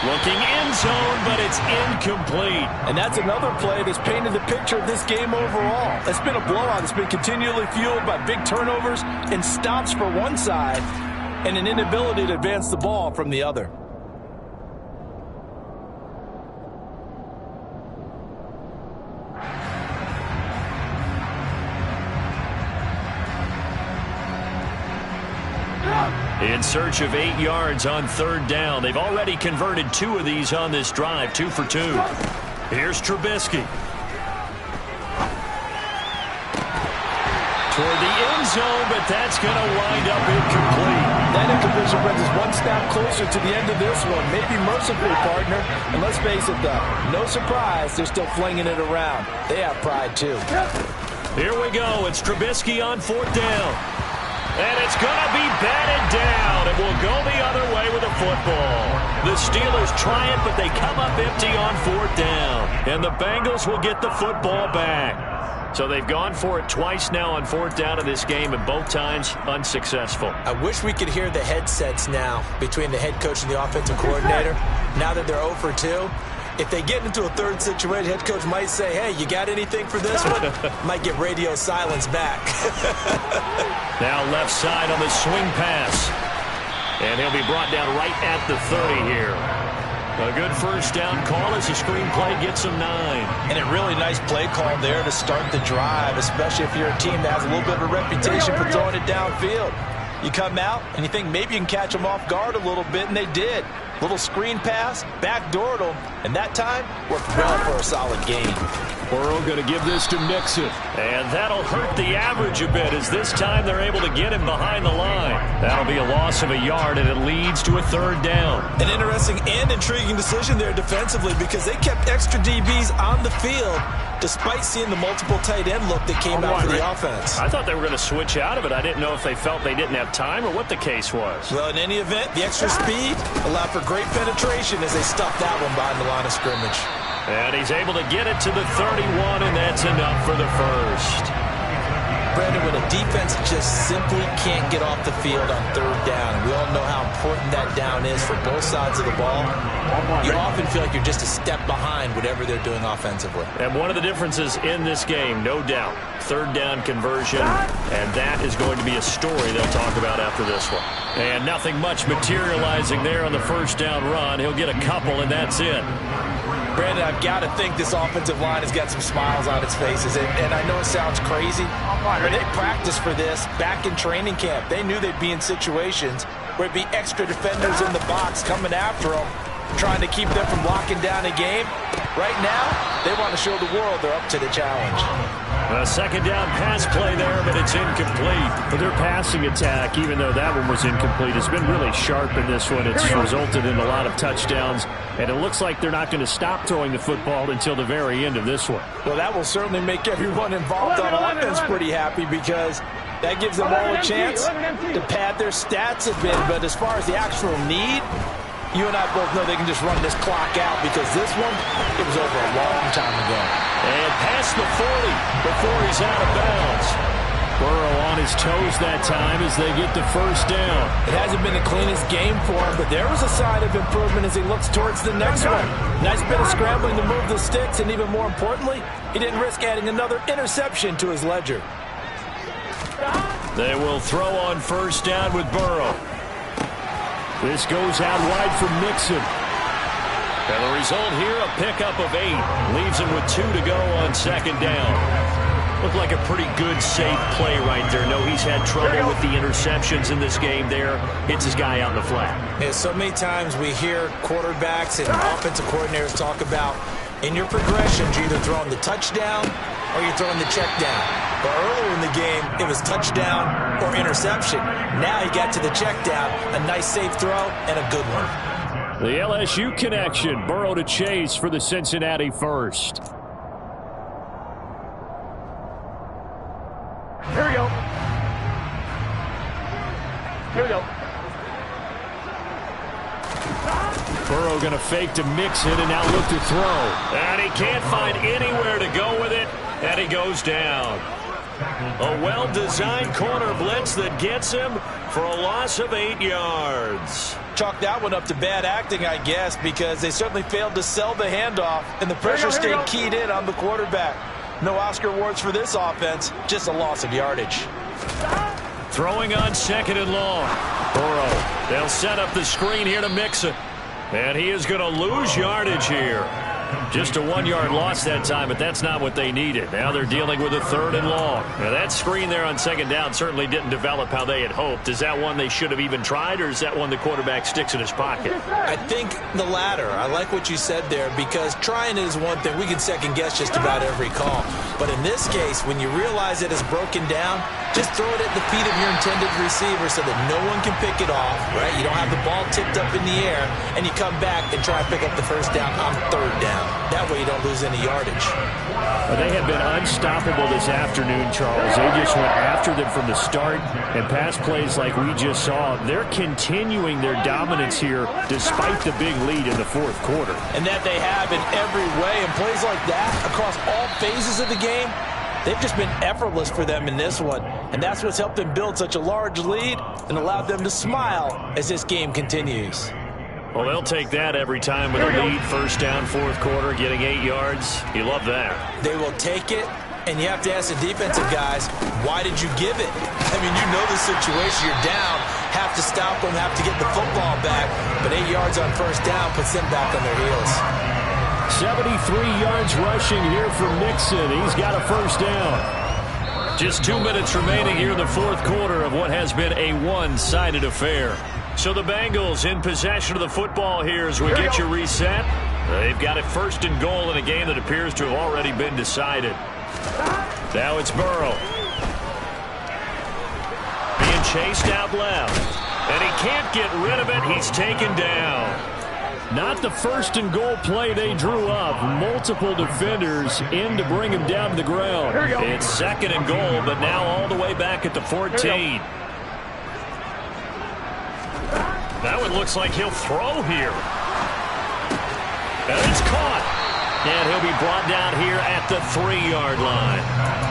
looking end zone, but it's incomplete. And that's another play that's painted the picture of this game overall. It's been a blowout. It's been continually fueled by big turnovers and stops for one side and an inability to advance the ball from the other. In search of 8 yards on 3rd down. They've already converted 2 of these on this drive, 2 for 2. Here's Trubisky. Toward the end zone, but that's going to wind up incomplete. That incompletion brings us one step closer to the end of this one. Maybe mercifully, partner. And let's face it, though, no surprise, they're still flinging it around. They have pride, too. Here we go. It's Trubisky on 4th down. And it's going to be batted down. It will go the other way with a football. The Steelers try it, but they come up empty on 4th down. And the Bengals will get the football back. So they've gone for it twice now on 4th down in this game, and both times unsuccessful. I wish we could hear the headsets now between the head coach and the offensive coordinator. Now that they're 0 for 2. If they get into a third situation, head coach might say, hey, you got anything for this one? Might get radio silence back. Now left side on the swing pass. And he'll be brought down right at the 30 here. A good first down call as the screenplay gets him 9. And a really nice play call there to start the drive, especially if you're a team that has a little bit of a reputation for throwing it downfield. You come out and you think maybe you can catch them off guard a little bit, and they did. Little screen pass, backdoored them, and that time worked well for a solid gain. Burrow going to give this to Mixon. And that'll hurt the average a bit as this time they're able to get him behind the line. That'll be a loss of a yard, and it leads to a 3rd down. An interesting and intriguing decision there defensively because they kept extra DBs on the field despite seeing the multiple tight end look that came out for the offense. I thought they were going to switch out of it. I didn't know if they felt they didn't have time or what the case was. Well, in any event, the extra speed allowed for great penetration as they stuffed that one behind the line of scrimmage. And he's able to get it to the 31, and that's enough for the first. Brandon, when a defense just simply can't get off the field on 3rd down, we all know how important that down is for both sides of the ball, you often feel like you're just a step behind whatever they're doing offensively. And one of the differences in this game, no doubt, 3rd down conversion, and that is going to be a story they'll talk about after this one. And nothing much materializing there on the first down run. He'll get a couple, and that's it. Brandon, I've got to think this offensive line has got some smiles on its faces. And I know it sounds crazy, but they practiced for this back in training camp. They knew they'd be in situations where it'd be extra defenders in the box coming after them, trying to keep them from locking down a game. Right now, they want to show the world they're up to the challenge. A 2nd down pass play there, but it's incomplete. But their passing attack, even though that one was incomplete, has been really sharp in this one. It's resulted in a lot of touchdowns, and it looks like they're not going to stop throwing the football until the very end of this one. Well, that will certainly make everyone involved on offense pretty happy because that gives them all a chance to pad their stats a bit. But as far as the actual need, you and I both know they can just run this clock out because this one, it was over a long time ago. And past the 40 before he's out of bounds. Burrow on his toes that time as they get the first down. It hasn't been the cleanest game for him, but there was a sign of improvement as he looks towards the next one. Nice bit of scrambling to move the sticks, and even more importantly, he didn't risk adding another interception to his ledger. They will throw on first down with Burrow. This goes out wide for Mixon. And the result here, a pickup of 8. Leaves him with 2 to go on 2nd down. Looked like a pretty good, safe play right there. No, he's had trouble with the interceptions in this game there. Hits his guy out in the flat. Yeah, so many times we hear quarterbacks and offensive coordinators talk about in your progressions, you're either throwing the touchdown or you're throwing the check down. But earlier in the game, it was touchdown or interception. Now he got to the check down, a nice safe throw, and a good one. The LSU connection, Burrow to Chase for the Cincinnati first. Here we go. Here we go. Burrow going to fake to mix it and now look to throw. And he can't find anywhere to go with it, and he goes down. A well-designed corner blitz that gets him for a loss of 8 yards. Chalk that one up to bad acting, I guess, because they certainly failed to sell the handoff, and the pressure stayed keyed in on the quarterback. No Oscar awards for this offense, just a loss of yardage. Throwing on 2nd and long. Burrow, they'll set up the screen here to mix it. And he is going to lose yardage here. Just a 1-yard loss that time, but that's not what they needed. Now they're dealing with a 3rd and long. Now that screen there on 2nd down certainly didn't develop how they had hoped. Is that one they should have even tried, or is that one the quarterback sticks in his pocket? I think the latter. I like what you said there, because trying is one thing. We can second guess just about every call. But in this case, when you realize it is broken down, just throw it at the feet of your intended receiver so that no one can pick it off, right? You don't have the ball tipped up in the air, and you come back and try to pick up the first down on 3rd down. That way you don't lose any yardage. Well, they have been unstoppable this afternoon, Charles. They just went after them from the start, and pass plays like we just saw, they're continuing their dominance here despite the big lead in the 4th quarter. And that they have in every way, and plays like that across all phases of the game, they've just been effortless for them in this one. And that's what's helped them build such a large lead and allowed them to smile as this game continues. Well, they'll take that every time with a lead. 1st down, 4th quarter, getting 8 yards. You love that. They will take it, and you have to ask the defensive guys, why did you give it? I mean, you know the situation. You're down, have to stop them, have to get the football back. But 8 yards on 1st down puts them back on their heels. 73 yards rushing here for Mixon. He's got a 1st down. Just 2 minutes remaining here in the 4th quarter of what has been a one-sided affair. So the Bengals in possession of the football here as we get you reset. They've got it 1st and goal in a game that appears to have already been decided. Now it's Burrow. Being chased out left. And he can't get rid of it. He's taken down. Not the 1st and goal play they drew up. Multiple defenders in to bring him down to the ground. It's 2nd and goal, but now all the way back at the 14. That one looks like he'll throw here. And it's caught. And he'll be brought down here at the 3-yard line.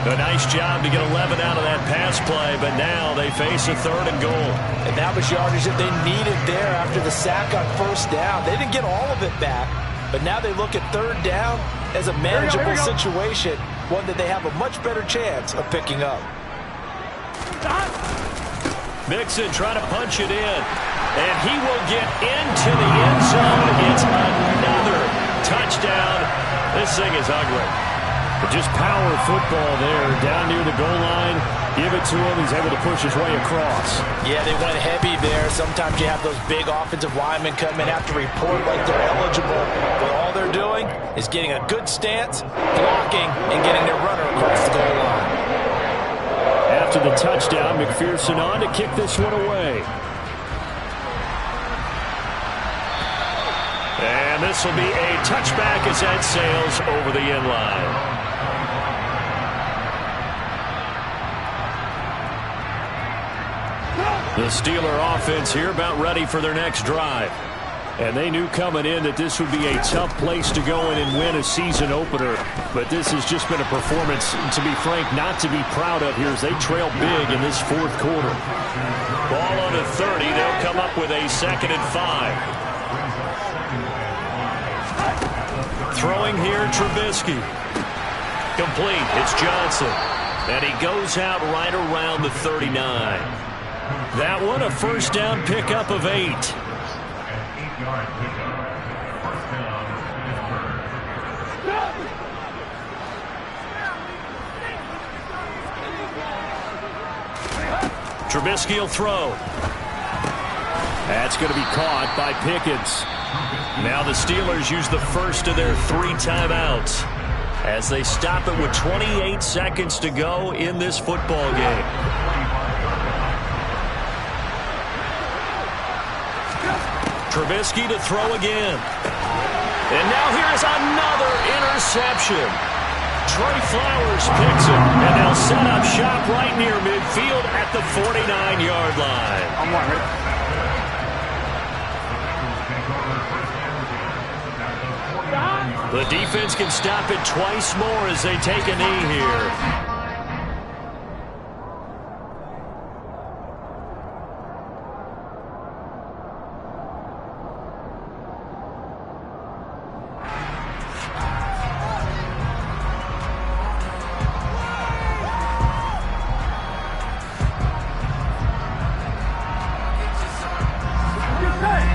A nice job to get 11 out of that pass play, but now they face a 3rd and goal. And that was yardage that they needed there after the sack on 1st down. They didn't get all of it back, but now they look at 3rd down as a manageable situation, one that they have a much better chance of picking up. Mixon trying to punch it in, and he will get into the end zone. It's another touchdown. This thing is ugly. Just power football there, down near the goal line. Give it to him. He's able to push his way across. Yeah, they went heavy there. Sometimes you have those big offensive linemen come in, have to report like they're eligible. But all they're doing is getting a good stance, blocking, and getting their runner across the goal line. After the touchdown, McPherson on to kick this one away. And this will be a touchback as that sails over the end line. The Steeler offense here about ready for their next drive. And they knew coming in that this would be a tough place to go in and win a season opener. But this has just been a performance, to be frank, not to be proud of here as they trail big in this 4th quarter. Ball on the 30. They'll come up with a 2nd and 5. Throwing here, Trubisky. Complete. It's Johnson. And he goes out right around the 39. That one, a 1st down pickup of 8. Trubisky will throw. That's going to be caught by Pickens. Now the Steelers use the first of their 3 timeouts. as they stop it with 28 seconds to go in this football game. Trubisky to throw again. And now here's another interception. Trey Flowers picks it, and they'll set up shop right near midfield at the 49-yard line. I'm on it. The defense can stop it twice more as they take a knee here.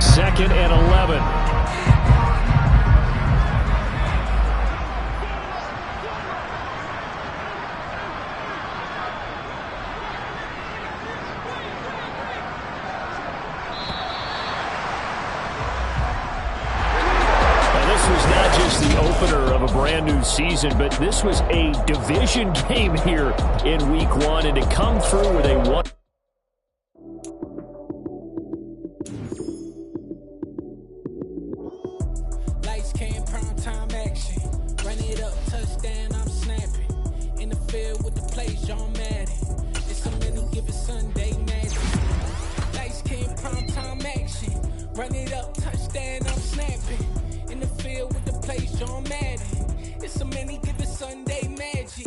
Second and 11. The opener of a brand new season, but this was a division game here in week 1, and to come through with a one. Lights came, prime time action. Run it up, touchdown, I'm snapping. In the field with the plays, John Madden. It's a minute, give it Sunday magic. Lights came, prime time action. Run it up, touchdown, I'm snapping. In the field with the plays, John Madden. It's a many given Sunday magic.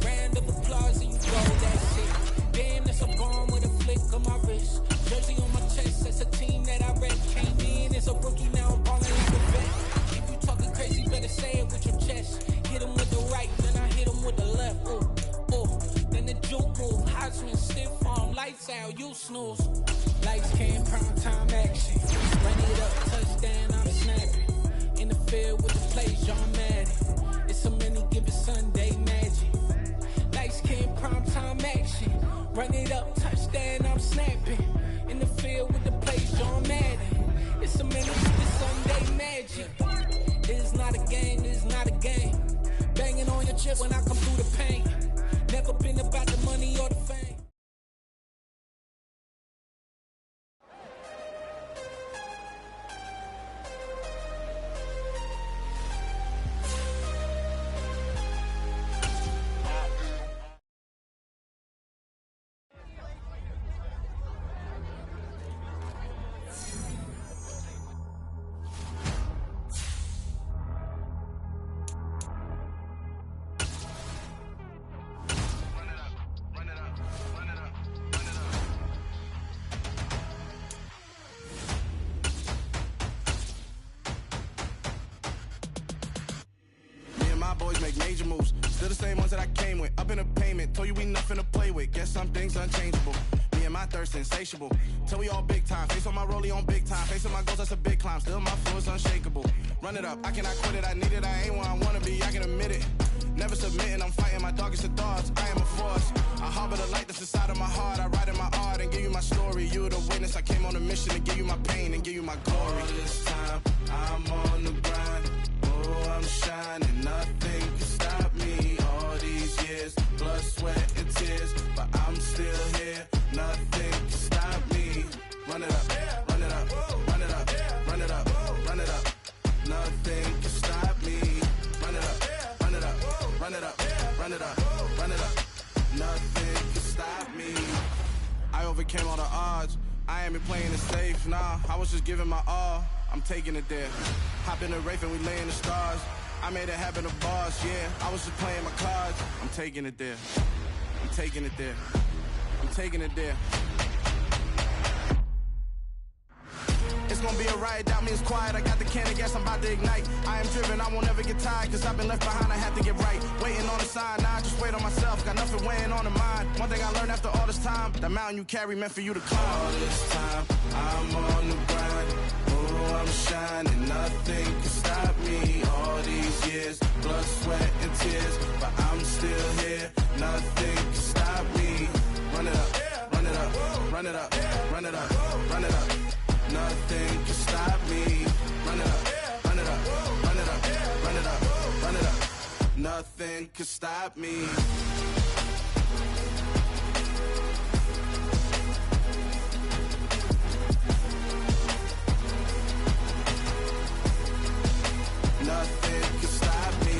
Round of applause and you roll that shit. Damn, that's a bomb with a flick on my wrist. Jersey on my chest, that's a team that I rep. Came in as a rookie, now I'm balling like a vet. If you talking crazy, better say it with your chest. Hit him with the right, then I hit him with the left. Ooh, ooh. Then the juke move, high swing, stiff arm, lights out, you snooze. Lights came, prime time action. Run it up, touchdown, I'm snapping. In the field with the plays, John Madden. It's a many given Sunday magic. Lights came, prime time action. Run it up, touchdown, I'm snapping. In the field with the plays, John Madden. It's a many given Sunday magic. It is not a game, it is not a game. Banging on your chest when I come through the pain. Never been about the money or the fame. Boys make major moves, still the same ones that I came with. Up in a payment, told you we nothing to play with. Guess some things unchangeable. Me and my thirst insatiable. Till we all big time. Face on my rollie on big time. Facing my goals, that's a big climb. Still my flow is unshakable. Run it up, I cannot quit it. I need it, I ain't where I wanna be. I can admit it. Never submitting, I'm fighting my darkest of thoughts. I am a force. I harbor the light that's inside of my heart. I write in my art and give you my story. You the witness. I came on a mission to give you my pain and give you my glory. All this time, I'm on the grind. Oh, I'm shining. Nothing can stop me. All these years, blood, sweat, and tears, but I'm still here. Nothing can stop me. Run it up, run it up, run it up, run it up, run it up. Nothing can stop me. Run it up, run it up, run it up, run it up, run it up. Nothing can stop me. I overcame all the odds. I ain't been playing it safe, nah. I was just giving my all. I'm taking it there. Hop in the Wraith and we lay in the stars. I made it happen to boss, yeah. I was just playing my cards. I'm taking it there. I'm taking it there. I'm taking it there. It's gonna be a riot, doubt me it's quiet. I got the can of gas, I'm about to ignite. I am driven, I won't ever get tired, cause I've been left behind, I have to get right. Waiting on the sign, now I just wait on myself. Got nothing weighing on the mind. One thing I learned after all this time, the mountain you carry meant for you to climb. All this time, I'm on the grind. Oh, I'm shining, nothing can stop me. All these years, blood, sweat, and tears, but I'm still here. Nothing can stop me. Run it up, run it up, run it up, run it up, run it up. Nothing can stop me. Run it up, run it up, run it up, run it up, run it up. Nothing could stop me. Nothing can stop me.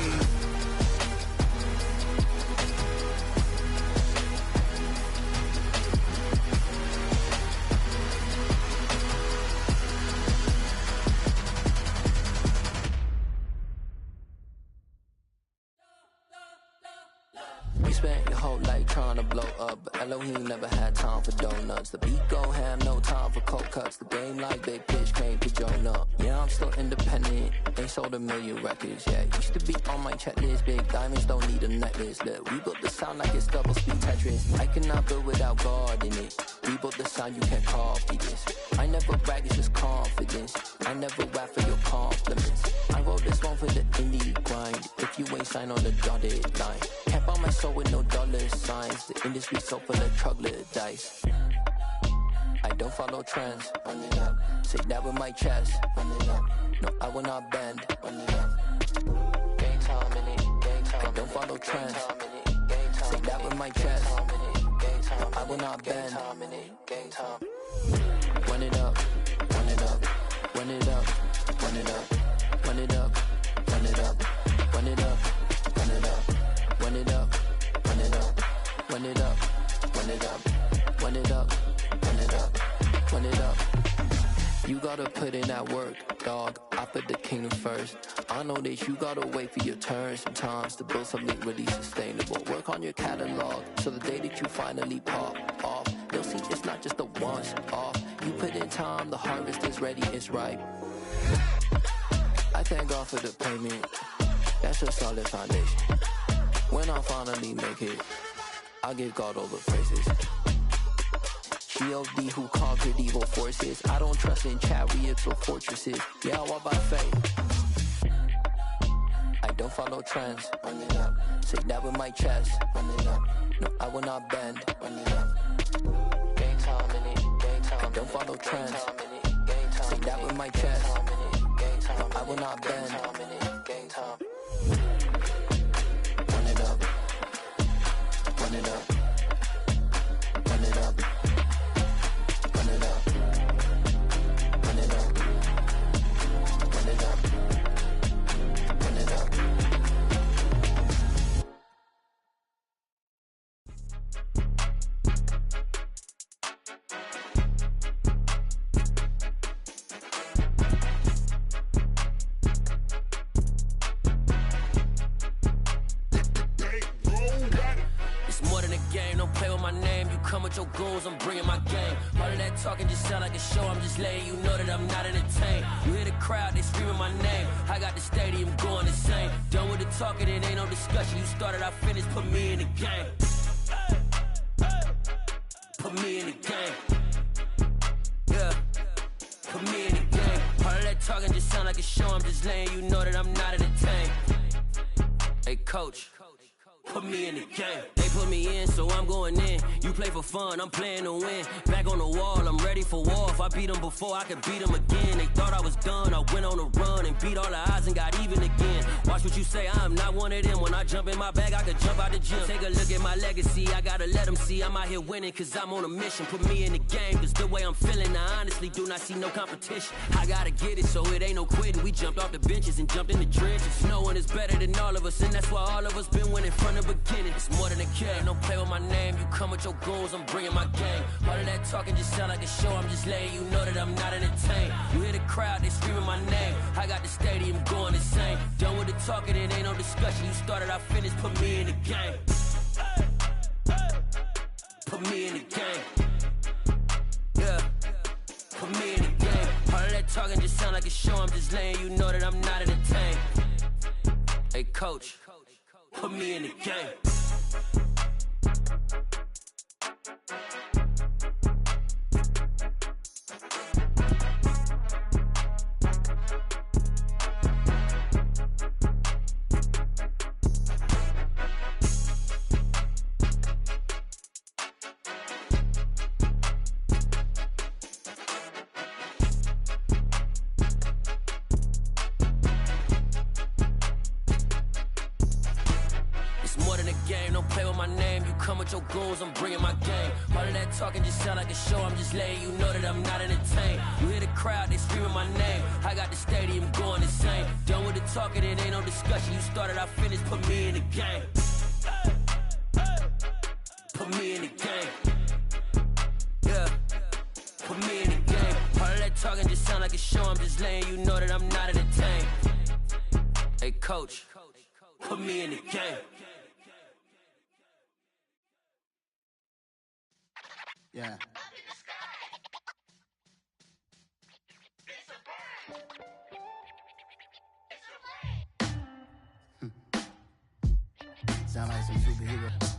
You spent your whole life trying to blow up, but Elohim never had time for donuts. The beat go ham, no time for cold cuts. The game like big pitch came to join up. Yeah, I'm still independent, ain't sold a million records. Yeah, used to be on my checklist. Big diamonds don't need a necklace. Look, we built the sound like it's double speed Tetris. I cannot build without God in it. We built the sound, you can't copy this. I never brag, it's just confidence. I never rap for your compliments. I wrote this one for the indie grind. If you ain't signed on the dotted line, can't buy my soul with no dollar signs. The industry so full of troglodytes. I don't follow trends. Run it up. Say that with my chest. Run it up. No, I will not bend. Run it up. Game time in it. Game time. I don't follow trends. Say that with my chest. No, I will not bend. Game time. Run it up. Run it up. Run it up. Run it up. Run it up. Run it up. Run it up. Run it up. Run it up. Run it up. Run it up. Run it up. Run it up. Run it up. Run it up. You gotta put in that work, dog. I put the kingdom first. I know that you gotta wait for your turn sometimes to build something really sustainable. Work on your catalog so the day that you finally pop off, you'll see it's not just a once off. You put in time, the harvest is ready, it's ripe. I thank God for the payment. That's a solid foundation. When I finally make it, I'll give God all the praises. G.O.D. who conquered evil forces. I don't trust in chariots or fortresses. Yeah, I walk by faith. I don't follow trends. Run it up. Say that with my chest. Run it up. No, I will not bend. Run it up. Game time in it. Game time. I don't follow trends. Say that with my chest. No, I will not bend. Game time. Run it up. Run it up. Run it up. Run it up. Run it up. Run it up. Run it up. With your goons, I'm bringing my game. All of that talking just sound like a show. I'm just letting you know that I'm not entertained. You hear the crowd, they screaming my name. I got the stadium going insane. Done with the talking, it ain't no discussion. You started, I finished, put me in the game. Put me in the game. Yeah, put me in the game. All of that talking just sound like a show. I'm just letting you know that I'm not entertained. Hey, coach, put me in the game. They put me in, so I'm going in. You play for fun, I'm playing to win. Back on the wall, I'm ready for war. If I beat them before, I could beat them again. They thought I was done, I went on a run and beat all the odds and got even again. Watch what you say, I'm not one of them. When I jump in my bag, I could jump out the gym. Take a look at my legacy, I gotta let them see I'm out here winning, cause I'm on a mission. Put me in the game, cause the way I'm feeling, I honestly do not see no competition. I gotta get it, so it ain't no quitting. We jumped off the benches and jumped in the trenches. No one is better than all of us, and that's why all of us been winning from the beginning. It's more than a game, don't play with my name. You come with your goons, I'm bringing my game. All of that talking just sound like a show. I'm just letting you know that I'm not entertained. You hear the crowd, they screaming my name. I got the stadium going insane. Done with the talking, it ain't no discussion. You started, I finished, put me in the game. Put me in the game. Yeah, put me in the game. All of that talking just sound like a show. I'm just letting you know that I'm not entertained. Hey, coach, put me in the game. game. Don't play with my name. You come with your goons, I'm bringing my game. All of that talking just sound like a show. I'm just letting you know that I'm not entertained. You hear the crowd, they screaming my name. I got the stadium going insane. Done with the talking, it ain't no discussion. You started, I finished. Put me in the game. Put me in the game. Yeah. Put me in the game. All of that talking just sound like a show. I'm just letting you know that I'm not entertained. Hey, coach, put me in the game. Yeah. Sound like some superheroes.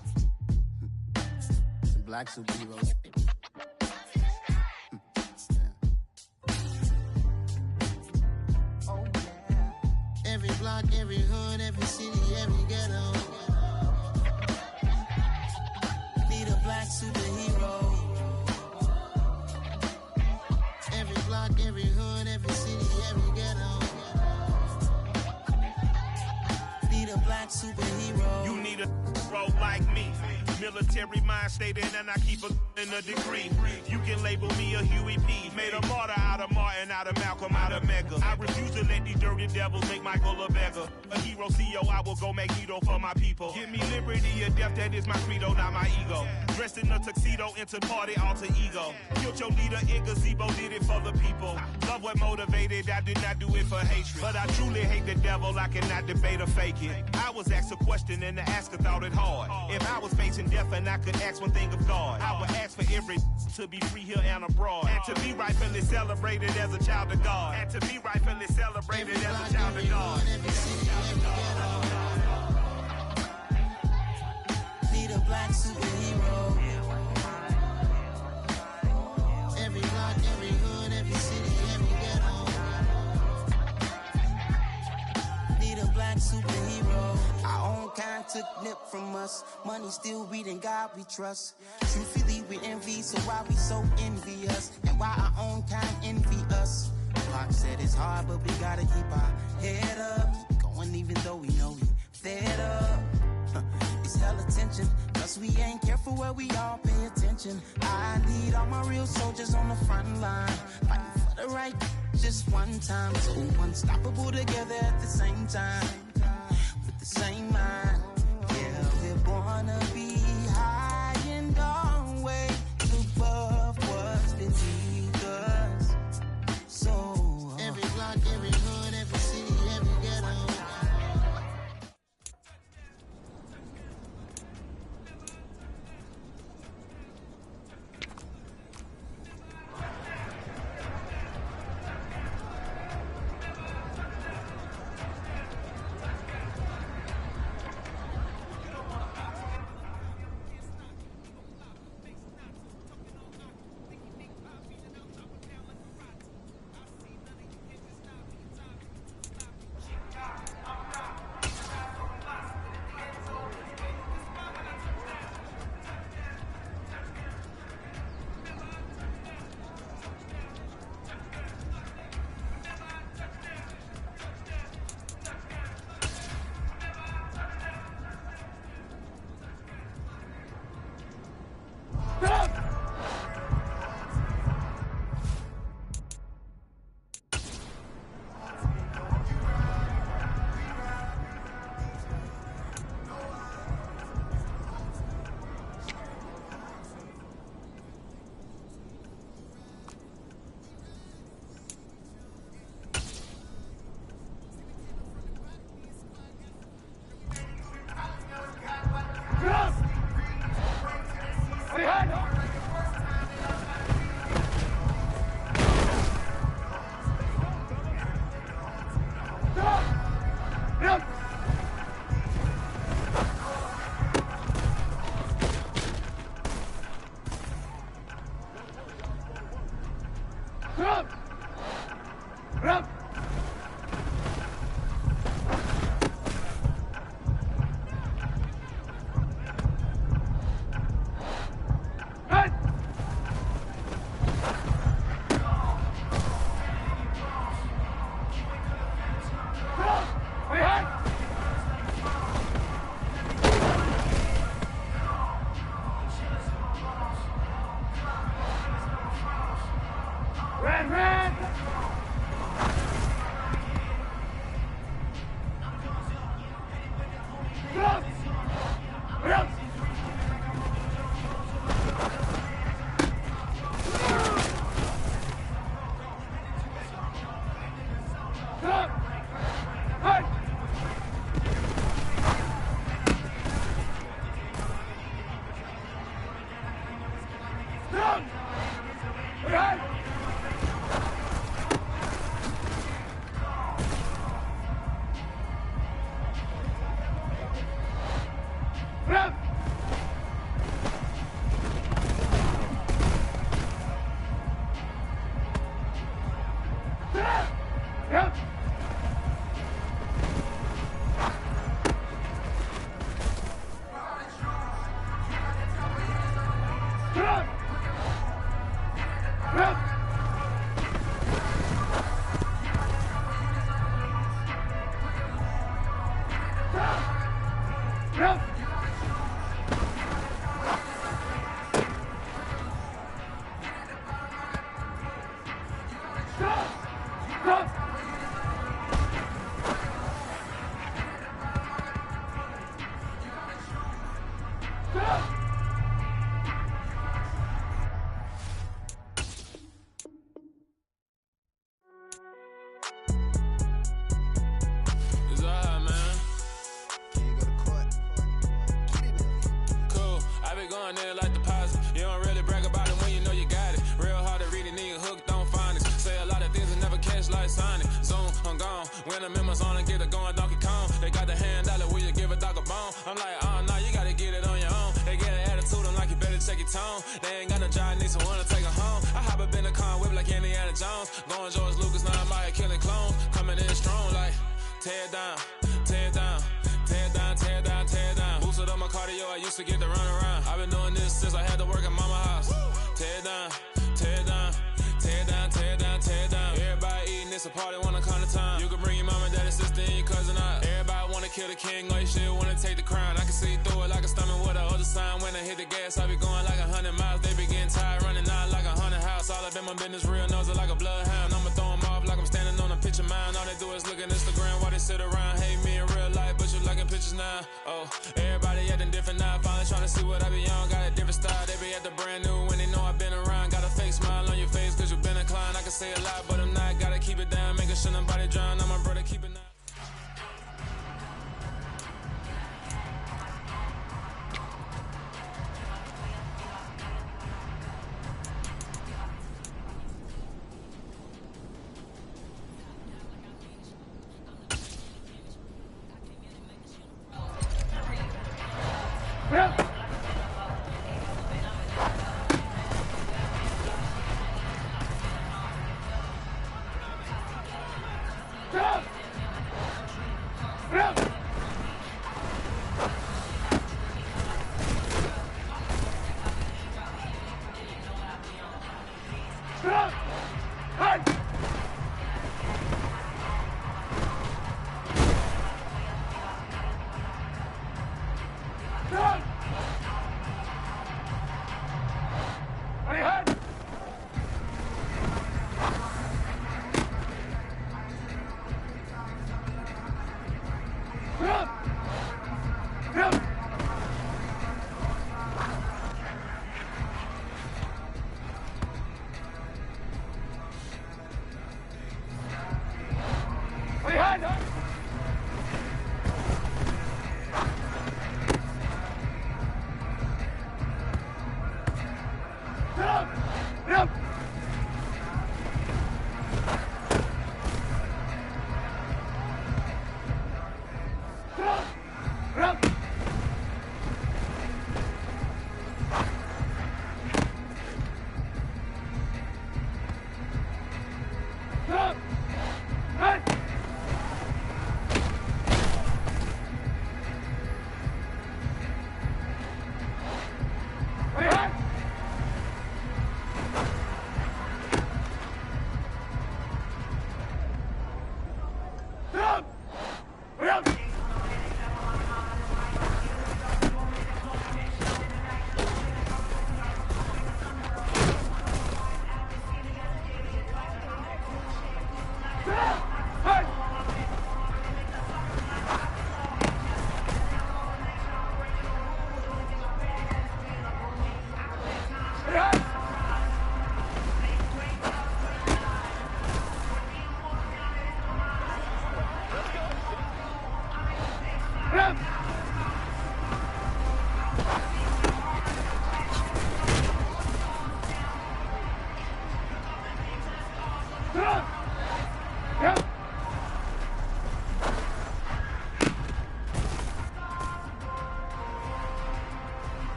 Some black superheroes. Oh, yeah. Every block, every hood, every city, every ghetto. Need a black superhero. Every block, every hood, every city, every ghetto. Need a black superhero. You need a bro like me. Military mind stated, and I keep in a degree. You can label me a Huey P. Made a martyr out of Martin, out of Malcolm, out of Mega. I refuse to let these dirty devils make Michael a beggar. A hero CEO, I will go Magneto for my people. Give me liberty or death, that is my credo, not my ego. Dressed in a tuxedo, into party, alter ego. Killed your leader in gazebo, did it for the people. Love what motivated, I did not do it for hatred. But I truly hate the devil, I cannot debate or fake it. I was asked a question and the asker thought it hard. If I was facing death and I could ask one thing of God, I would ask for every to be free here and abroad, and to be rightfully celebrated as a child of God, and to be rightfully celebrated as a child of God. Need a black superhero. Every block, every hood, every city, every ghetto. Need a black superhero. Our own kind took nip from us. Money still reading God we trust. Truthfully we envy, so why we so envious? And why our own kind envy us? Pac said it's hard, but we gotta keep our head up. Going even though we know we fed up. It's hell attention, cause we ain't careful where we all pay attention. I need all my real soldiers on the front line, fighting for the right just one time. So unstoppable together at the same time, with the same mind. Yeah, we're born to be high and always above what's beneath us. So every block, every hood, every city, every ghetto.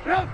Yep.